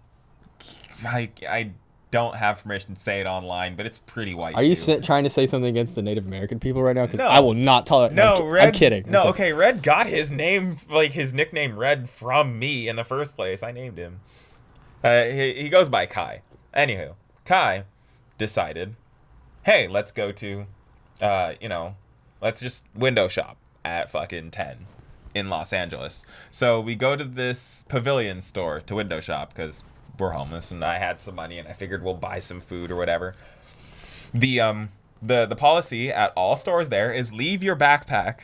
I don't have permission to say it online, but it's pretty white. Are you trying to say something against the Native American people right now? Because No. I will not tolerate. No, I'm kidding. No, okay, Red got his name, his nickname Red from me in the first place. I named him. He goes by Kai. Anywho, Kai decided, hey, let's go to, let's just window shop at fucking 10 in Los Angeles. So we go to this pavilion store to window shop because we're homeless and I had some money and I figured we'll buy some food or whatever. The policy at all stores there is leave your backpack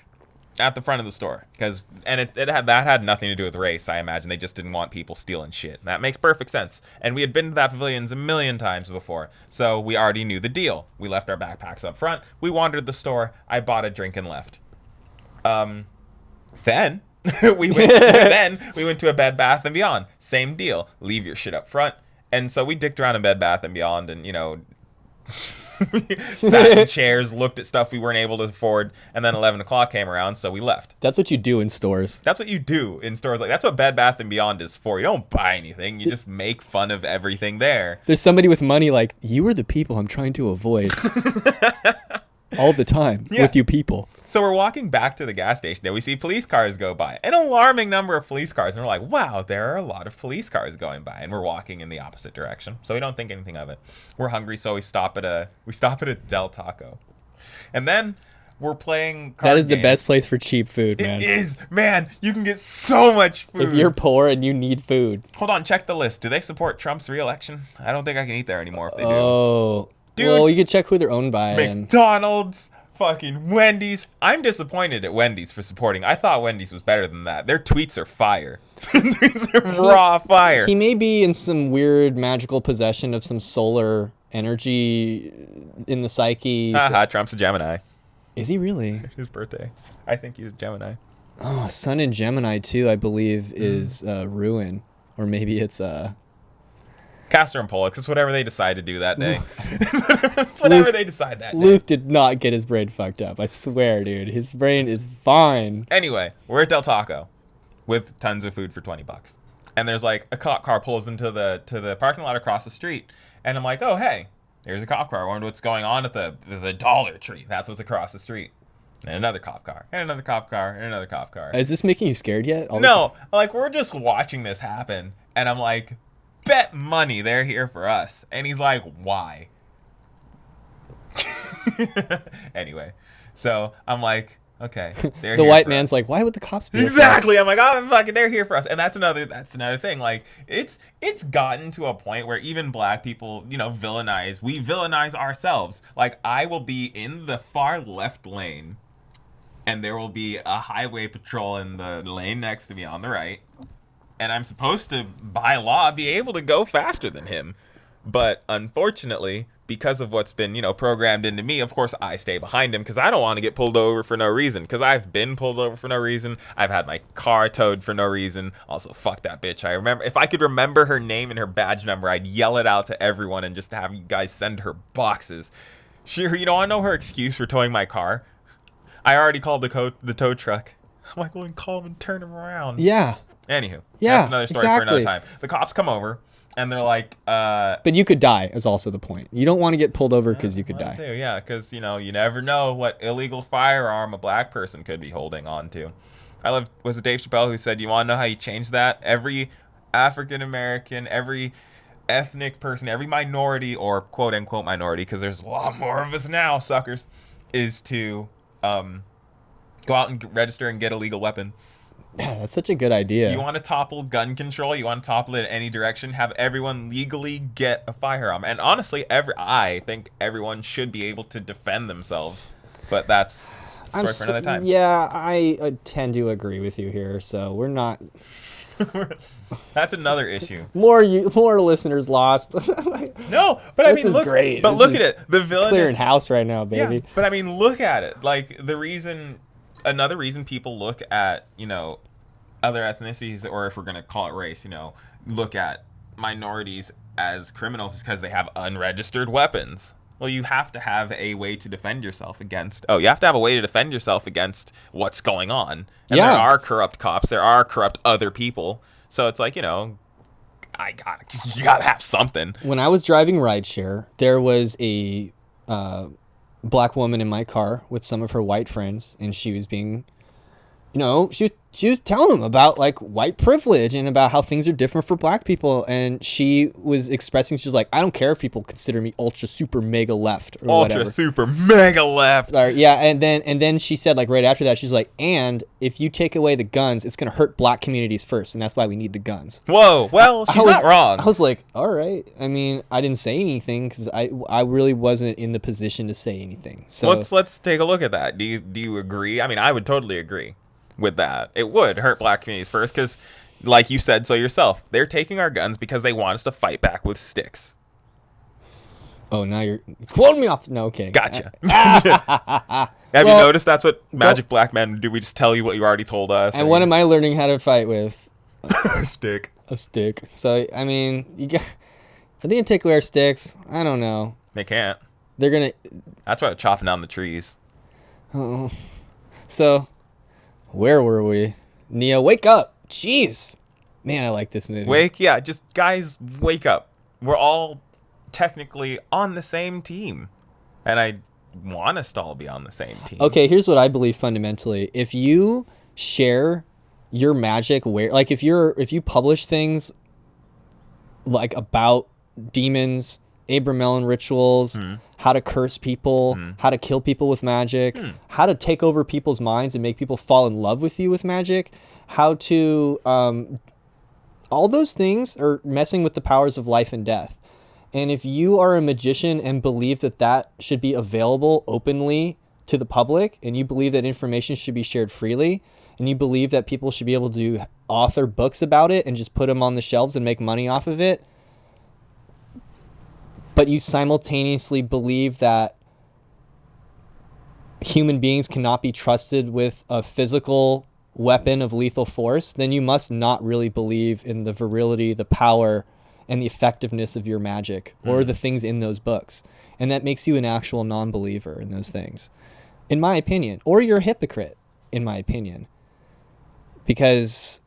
at the front of the store, that had nothing to do with race. I imagine they just didn't want people stealing shit. That makes perfect sense. And we had been to that pavilions a million times before, so we already knew the deal. We left our backpacks up front. We wandered the store. I bought a drink and left. Then we went to a Bed Bath and Beyond. Same deal. Leave your shit up front. And so we dicked around in Bed Bath and Beyond, and sat in chairs, looked at stuff we weren't able to afford, and then 11 o'clock came around, so we left. That's what you do in stores. That's what you do in stores. That's what Bed Bath and Beyond is for. You don't buy anything. You just make fun of everything there. There's somebody with money like, you are the people I'm trying to avoid. All the time with you people. So we're walking back to the gas station and we see police cars go by. An alarming number of police cars. And we're like, wow, there are a lot of police cars going by. And we're walking in the opposite direction. So we don't think anything of it. We're hungry, so we stop at a Del Taco. And then we're playing card That is games. the best place for cheap food, man. It is. Man, you can get so much food. If you're poor and you need food. Hold on, check the list. Do they support Trump's re-election? I don't think I can eat there anymore if they do. Oh. Dude, well, you can check who they're owned by. McDonald's, fucking Wendy's. I'm disappointed at Wendy's for supporting. I thought Wendy's was better than that. Their tweets are fire. Tweets are raw fire. He may be in some weird magical possession of some solar energy in the psyche. Haha, Trump's a Gemini. Is he really? His birthday. I think he's a Gemini. Oh, Sun in Gemini too, I believe, is Ruin. Or maybe it's Castor and Pollux. It's whatever they decide to do that day. It's whatever they decide that day. Luke did not get his brain fucked up. I swear, dude. His brain is fine. Anyway, we're at Del Taco with tons of food for $20. And there's like a cop car pulls into the parking lot across the street. And I'm like, oh, hey, there's a cop car. I wonder what's going on at the Dollar Tree. That's what's across the street. And another cop car. And another cop car. And another cop car. Is this making you scared yet? No. Like, we're just watching this happen. And I'm like, bet money they're here for us. And he's like, why? Anyway, so I'm like, okay, they're the here white for man's us. like, why would the cops be Exactly. I'm like, oh, fucking, they're here for us. And that's another thing. Like, it's gotten to a point where even black people, we villainize ourselves. Like, I will be in the far left lane and there will be a highway patrol in the lane next to me on the right. And I'm supposed to, by law, be able to go faster than him. But unfortunately, because of what's been, programmed into me, of course, I stay behind him because I don't want to get pulled over for no reason. Because I've been pulled over for no reason. I've had my car towed for no reason. Also, fuck that bitch. I remember, if I could remember her name and her badge number, I'd yell it out to everyone and just have you guys send her boxes. I know her excuse for towing my car. I already called the tow truck. I'm like, well, then call him and turn him around. Yeah. Anywho, yeah, that's another story for another time. The cops come over and they're like, but you could die is also the point. You don't want to get pulled over because you could die. Too, yeah, because you never know what illegal firearm a black person could be holding on to. Was it Dave Chappelle who said, you want to know how you change that? Every African American, every ethnic person, every minority or quote unquote minority, because there's a lot more of us now, suckers, is to go out and register and get a legal weapon. That's such a good idea. You want to topple gun control? You want to topple it in any direction? Have everyone legally get a firearm. And honestly, I think everyone should be able to defend themselves. But that's a story for another time. Yeah, I tend to agree with you here. So we're not. That's another issue. More listeners lost. No, but I This mean, is look, great. But This look is at it. The villain clearing is house right now, baby. Yeah, but I mean, look at it. Like another reason people look at other ethnicities, or if we're gonna call it race, look at minorities as criminals is because they have unregistered weapons. Well, you have to have a way to defend yourself against. Oh, you have to have a way to defend yourself against what's going on. And Yeah. there are corrupt cops. There are corrupt other people. So it's like you gotta have something. When I was driving rideshare, there was a black woman in my car with some of her white friends, and she was being, she was telling them about like white privilege and about how things are different for black people, and she was expressing, she was like, I don't care if people consider me ultra super mega left or Ultra whatever. super mega left. Yeah, and then she said, like, right after that, she's like, and if you take away the guns, it's gonna hurt black communities first, and that's why we need the guns. Whoa, well, she's not wrong. I was like, all right. I mean, I didn't say anything because I really wasn't in the position to say anything. So Let's take a look at that. Do you agree? I mean, I would totally agree with that. It would hurt black communities first because, like you said so yourself, they're taking our guns because they want us to fight back with sticks. Oh, now you're quoting me off. No, okay. Gotcha. Have you noticed that's what magic black men do? We just tell you what you already told us. And what am I learning how to fight with? A stick. A stick. So I mean, are they gonna take away our sticks? I don't know. They can't. They're gonna. That's why they're chopping down the trees. Oh. So, where were we? Neo, wake up! Jeez, man, I like this movie. Just guys, wake up. We're all technically on the same team, and I want us to all be on the same team. Okay, here's what I believe fundamentally. If you share your magic, like if you publish things like about demons, Abramelin rituals, how to curse people, how to kill people with magic, how to take over people's minds and make people fall in love with you with magic, how to all those things are messing with the powers of life and death. And if you are a magician and believe that should be available openly to the public, and you believe that information should be shared freely, and you believe that people should be able to author books about it and just put them on the shelves and make money off of it, but you simultaneously believe that human beings cannot be trusted with a physical weapon of lethal force, then you must not really believe in the virility, the power, and the effectiveness of your magic or the things in those books. And that makes you an actual non-believer in those things, in my opinion. Or you're a hypocrite, in my opinion. Because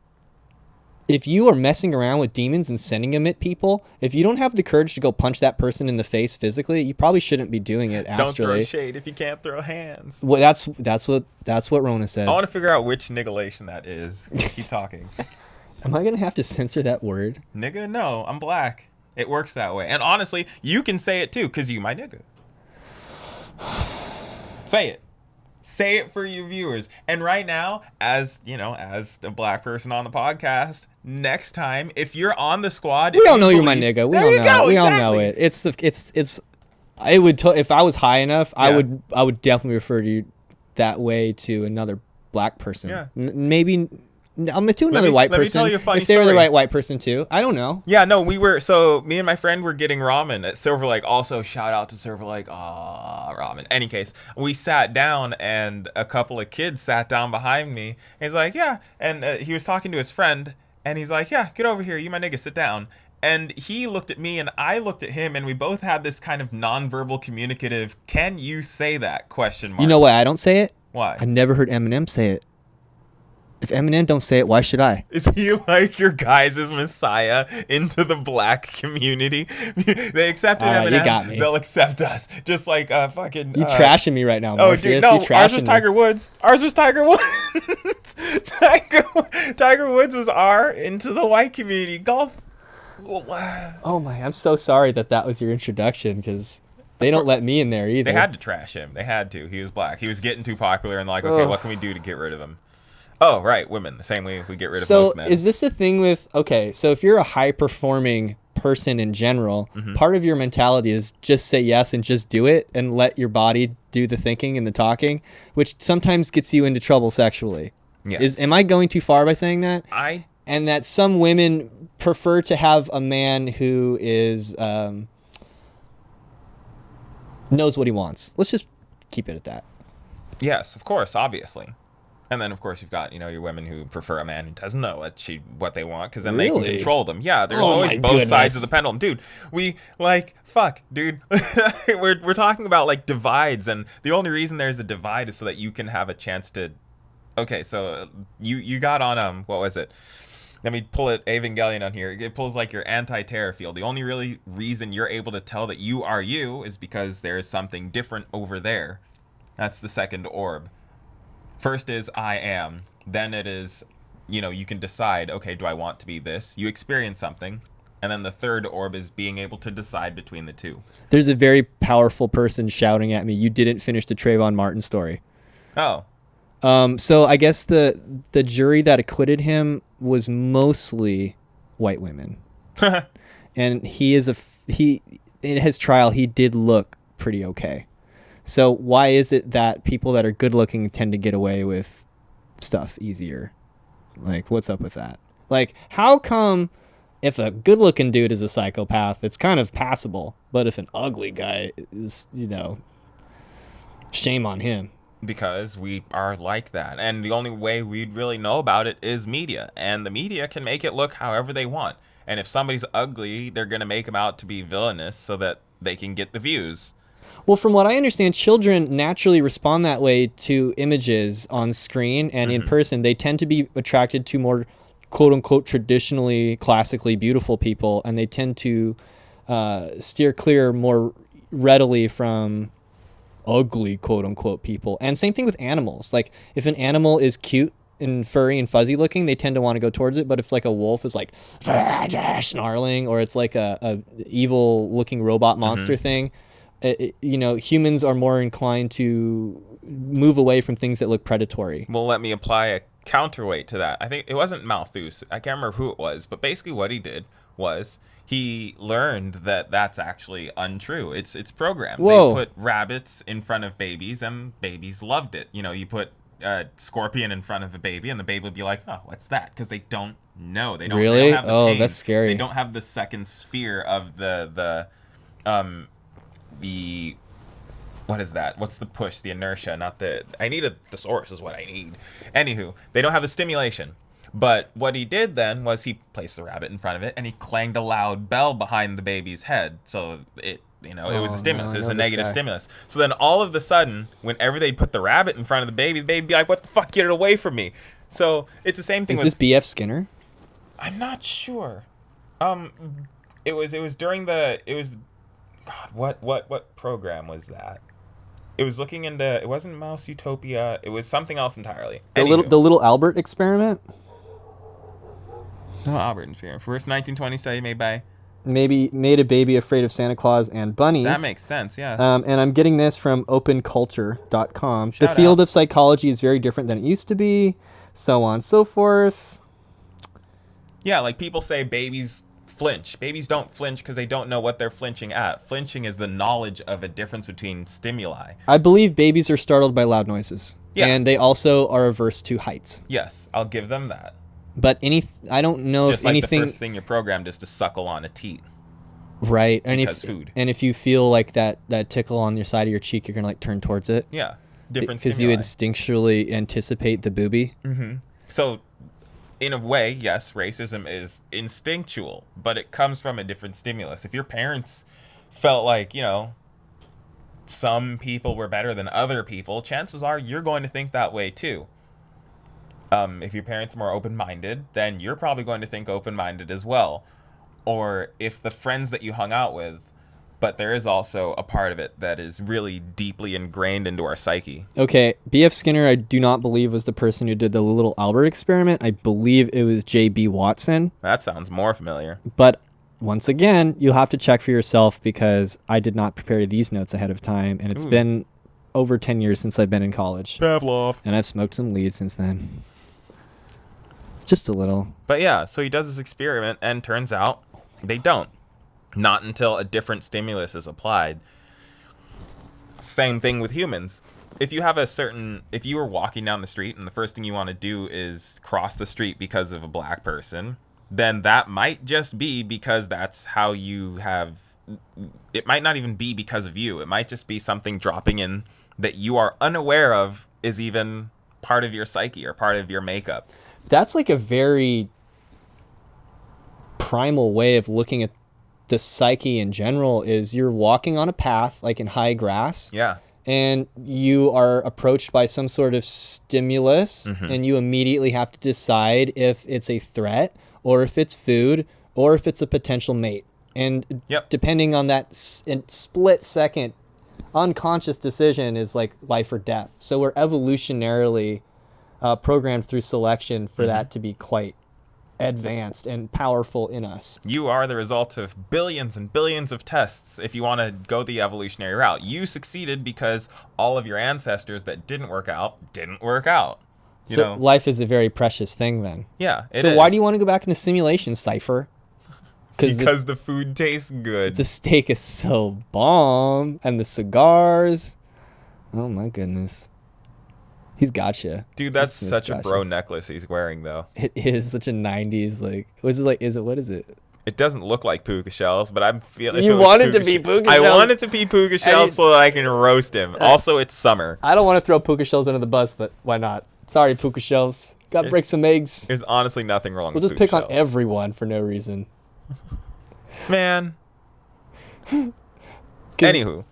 if you are messing around with demons and sending them at people, if you don't have the courage to go punch that person in the face physically, you probably shouldn't be doing it astrally. Don't throw shade if you can't throw hands. Well, that's what Rona said. I want to figure out which niggalation that is. Keep talking. Am I gonna have to censor that word? Nigga, no, I'm black. It works that way. And honestly, you can say it too, cause you my nigga. Say it. Say it for your viewers. And right now, as a black person on the podcast, next time, if you're on the squad, we all know you're my nigga. We all know. We all know exactly. it. It's. I would if I was high enough, I would definitely refer to you that way to another black person. Yeah. Maybe. To another white person. Let me tell you a funny if they were the story. right white person too. I don't know. Yeah, no, me and my friend were getting ramen at Silver Lake. Also, shout out to Silver Lake. Ramen. Any case, we sat down and a couple of kids sat down behind me. And he's like, yeah. And he was talking to his friend and he's like, yeah, get over here. You my nigga, sit down. And he looked at me and I looked at him and we both had this kind of nonverbal communicative, can you say that? Question mark. You know why I don't say it? Why? I never heard Eminem say it. If Eminem don't say it, why should I? Is he like your guys' messiah into the black community? They accepted Eminem. You got me. They'll accept us. Just like fucking. You trashing me right now, Oh, Morpheus. dude, no. You Ours was trashing Tiger me. Woods. Ours was Tiger Woods. Tiger Woods was our into the white community. Golf. Oh my! I'm so sorry that was your introduction because they don't let me in there either. They had to trash him. They had to. He was black. He was getting too popular and like, okay, what can we do to get rid of him? Oh, right, women. The same way we get rid of So most men. is this the thing with, okay, so if you're a high performing person in general, part of your mentality is just say yes and just do it and let your body do the thinking and the talking, which sometimes gets you into trouble sexually. Yes. Am I going too far by saying that? I And that some women prefer to have a man who is knows what he wants. Let's just keep it at that. Yes, of course, obviously. And then, of course, you've got, your women who prefer a man who doesn't know what they want, because then they Really? can control them. Yeah, there's Oh always my both sides of goodness. the pendulum. Dude, fuck, dude. we're talking about, like, divides, and the only reason there's a divide is so that you can have a chance to... Okay, so you got on, what was it? Let me pull it, Evangelion on here. It pulls, like, your anti-terror field. The only really reason you're able to tell that you are you is because there's something different over there. That's the second orb. First is I am. Then it is, you can decide, okay, do I want to be this? You experience something. And then the third orb is being able to decide between the two. There's a very powerful person shouting at me, you didn't finish the Trayvon Martin story. Oh. So I guess the jury that acquitted him was mostly white women. And in his trial, he did look pretty okay. So why is it that people that are good looking tend to get away with stuff easier? Like, what's up with that? Like, how come if a good looking dude is a psychopath, it's kind of passable, but if an ugly guy is, shame on him. Because we are like that. And the only way we'd really know about it is media. And the media can make it look however they want. And if somebody's ugly, they're going to make them out to be villainous so that they can get the views. Well, from what I understand, children naturally respond that way to images on screen and in person. They tend to be attracted to more, quote unquote, traditionally, classically beautiful people, and they tend to steer clear more readily from ugly, quote unquote, people. And same thing with animals. Like, if an animal is cute and furry and fuzzy looking, they tend to want to go towards it. But if like a wolf is like snarling, or it's like a evil looking robot monster thing, humans are more inclined to move away from things that look predatory. Well, let me apply a counterweight to that. I think it wasn't Malthus. I can't remember who it was, but basically what he did was he learned that that's actually untrue. It's programmed. Whoa. They put rabbits in front of babies, and babies loved it. You put a scorpion in front of a baby, and the baby would be like, "Oh, what's that?" Because they don't know. They don't. Really? They don't have the Oh, pain. that's scary. They don't have the second sphere of the what is that? What's the push? The inertia, not the... I need a thesaurus is what I need. Anywho, they don't have the stimulation. But what he did then was he placed the rabbit in front of it, and he clanged a loud bell behind the baby's head. So it was a stimulus. no, It was I a know this negative guy. stimulus. So then all of a sudden, whenever they put the rabbit in front of the baby'd be like, "What the fuck? Get it away from me!" So it's the same thing Is with... this B.F. Skinner? I'm not sure. It was during the... It was... God, what program was that? It was looking into... It wasn't Mouse Utopia. It was something else entirely. The Anywho. little Albert experiment? No, Albert and Fear. First 1920 study made by... Maybe made a baby afraid of Santa Claus and bunnies. That makes sense, yeah. And I'm getting this from openculture.com. The Shout field out. of psychology is very different than it used to be, so on and so forth. Yeah, like people say babies flinch. Babies don't flinch because they don't know what they're flinching at. Flinching is the knowledge of a difference between stimuli. I believe babies are startled by loud noises. Yeah. And they also are averse to heights. Yes, I'll give them that. But I don't know Just if like anything... the first thing you're programmed is to suckle on a teat. Right. And Because food. And if you feel like that tickle on your side of your cheek, you're going to like turn towards it. Yeah, different Because you stimuli. instinctually anticipate the booby. So, in a way, yes, racism is instinctual, but it comes from a different stimulus. If your parents felt like, some people were better than other people, chances are you're going to think that way too. If your parents are more open-minded, then you're probably going to think open-minded as well. Or if the friends that you hung out with, but there is also a part of it that is really deeply ingrained into our psyche. Okay, B.F. Skinner, I do not believe was the person who did the little Albert experiment. I believe it was J.B. Watson. That sounds more familiar. But once again, you'll have to check for yourself because I did not prepare these notes ahead of time, and it's been over 10 years since I've been in college. Pavlov. And I've smoked some weed since then. Just a little. But yeah, so he does this experiment, and turns out they don't. Not until a different stimulus is applied. Same thing with humans. If you were walking down the street and the first thing you want to do is cross the street because of a black person, then that might just be because that's how you have. It might not even be because of you. It might just be something dropping in that you are unaware of is even part of your psyche or part of your makeup. That's like a very primal way of looking at the psyche in general. Is you're walking on a path like in high grass. Yeah. And you are approached by some sort of stimulus, and you immediately have to decide if it's a threat or if it's food or if it's a potential mate. And depending on that split second unconscious decision is like life or death. So we're evolutionarily programmed through selection for that to be quite advanced and powerful in us. You are the result of billions and billions of tests. If you want to go the evolutionary route, you succeeded because all of your ancestors that didn't work out. You know? Life is a very precious thing then. Yeah, it so is. Why do you want to go back in the simulation, Cypher? Because the food tastes good. The steak is so bomb, and the cigars. Oh my goodness. He's gotcha. Dude, that's such a bro necklace he's wearing, though. It is such a 90s, like, what is it? It doesn't look like puka shells, but I'm feeling. You want it to be puka shells? I want it to be puka shells so that I can roast him. Also, it's summer. I don't want to throw puka shells under the bus, but why not? Sorry, puka shells. Got to break some eggs. There's honestly nothing wrong with We'll just puka pick shells. on everyone for no reason. Man. Anywho.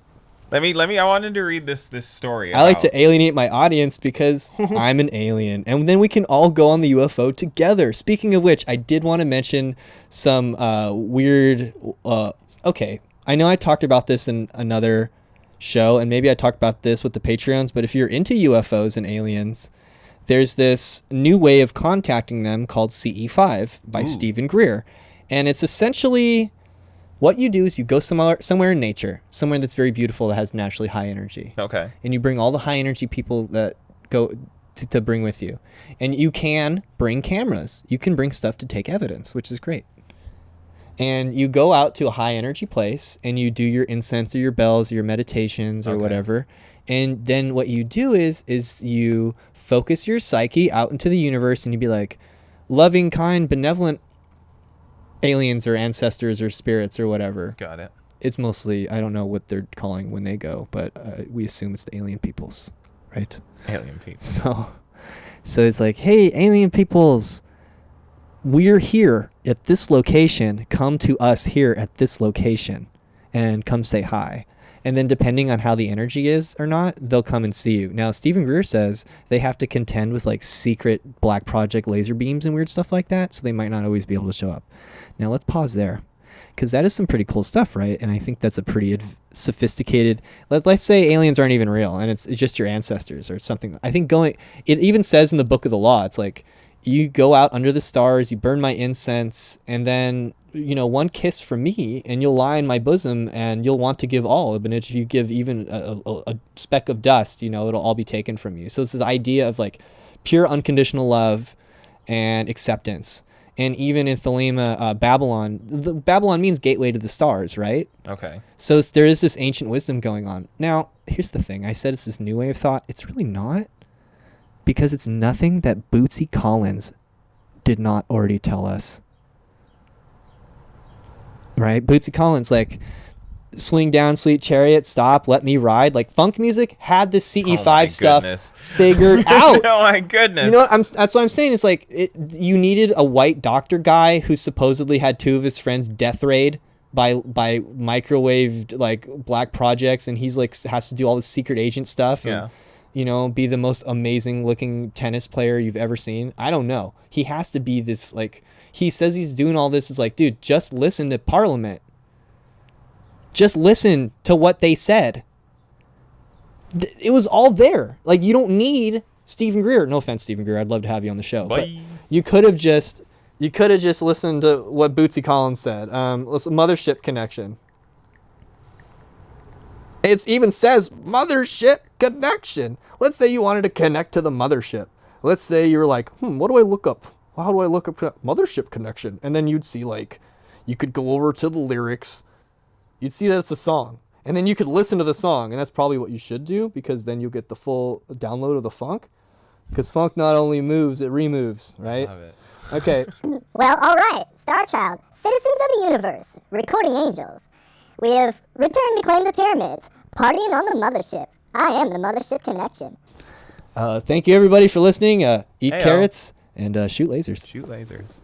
Let me. I wanted to read this story. I like to alienate my audience because I'm an alien, and then we can all go on the UFO together. Speaking of which, I did want to mention some weird. Okay, I know I talked about this in another show, and maybe I talked about this with the Patreons. But if you're into UFOs and aliens, there's this new way of contacting them called CE5 by Stephen Greer, and it's essentially. What you do is you go somewhere in nature, somewhere that's very beautiful that has naturally high energy. Okay. And you bring all the high energy people that go to bring with you. And you can bring cameras. You can bring stuff to take evidence, which is great. And you go out to a high energy place and you do your incense or your bells or your meditations or whatever. And then what you do is you focus your psyche out into the universe and you be like, loving, kind, benevolent aliens or ancestors or spirits or whatever. Got it. It's mostly, I don't know what they're calling when they go, but we assume it's the alien peoples, right? Alien people. So it's like, hey, alien peoples, we're here at this location. Come to us here at this location and come say hi. And then depending on how the energy is or not, they'll come and see you. Now, Stephen Greer says they have to contend with like secret Black Project laser beams and weird stuff like that, so they might not always be able to show up. Now, let's pause there, because that is some pretty cool stuff, right? And I think that's a pretty sophisticated... Let's say aliens aren't even real, and it's just your ancestors or something. I think it even says in the Book of the Law, it's like, you go out under the stars, you burn my incense, and then, one kiss from me, and you'll lie in my bosom, and you'll want to give all. But if you give even a speck of dust, it'll all be taken from you. So it's this idea of like pure unconditional love and acceptance. And even in Thelema, Babylon means gateway to the stars, right? Okay. So there is this ancient wisdom going on. Now, here's the thing. I said it's this new way of thought. It's really not. Because it's nothing that Bootsy Collins did not already tell us. Right? Bootsy Collins, like, swing down, sweet chariot, stop, let me ride. Like, funk music had this CE5 stuff figured out. Oh my goodness. You know what? That's what I'm saying. It's like, you needed a white doctor guy who supposedly had two of his friends death raid by microwaved, like, black projects, and he's, like, has to do all this secret agent stuff. And, be the most amazing looking tennis player you've ever seen. I don't know. He has to be this, like, he says he's doing all this. It's like, dude, just listen to Parliament. Just listen to what they said. It was all there. Like, you don't need Stephen Greer. No offense, Stephen Greer. I'd love to have you on the show. Bye. But you could have just listened to what Bootsy Collins said. Listen, Mothership Connection. It even says Mothership Connection. Let's say you wanted to connect to the mothership. Let's say you were like, what do I look up? how do I look up Mothership Connection? And then you'd see like, you could go over to the lyrics. You'd see that it's a song. And then you could listen to the song. And that's probably what you should do, because then you'll get the full download of the funk. Because funk not only moves, it removes, right? Love it. Okay. Well, all right, Star Child, citizens of the universe, recording angels. We have returned to claim the pyramids, partying on the mothership. I am the Mothership Connection. Thank you, everybody, for listening. Eat Heyo. carrots and shoot lasers. Shoot lasers.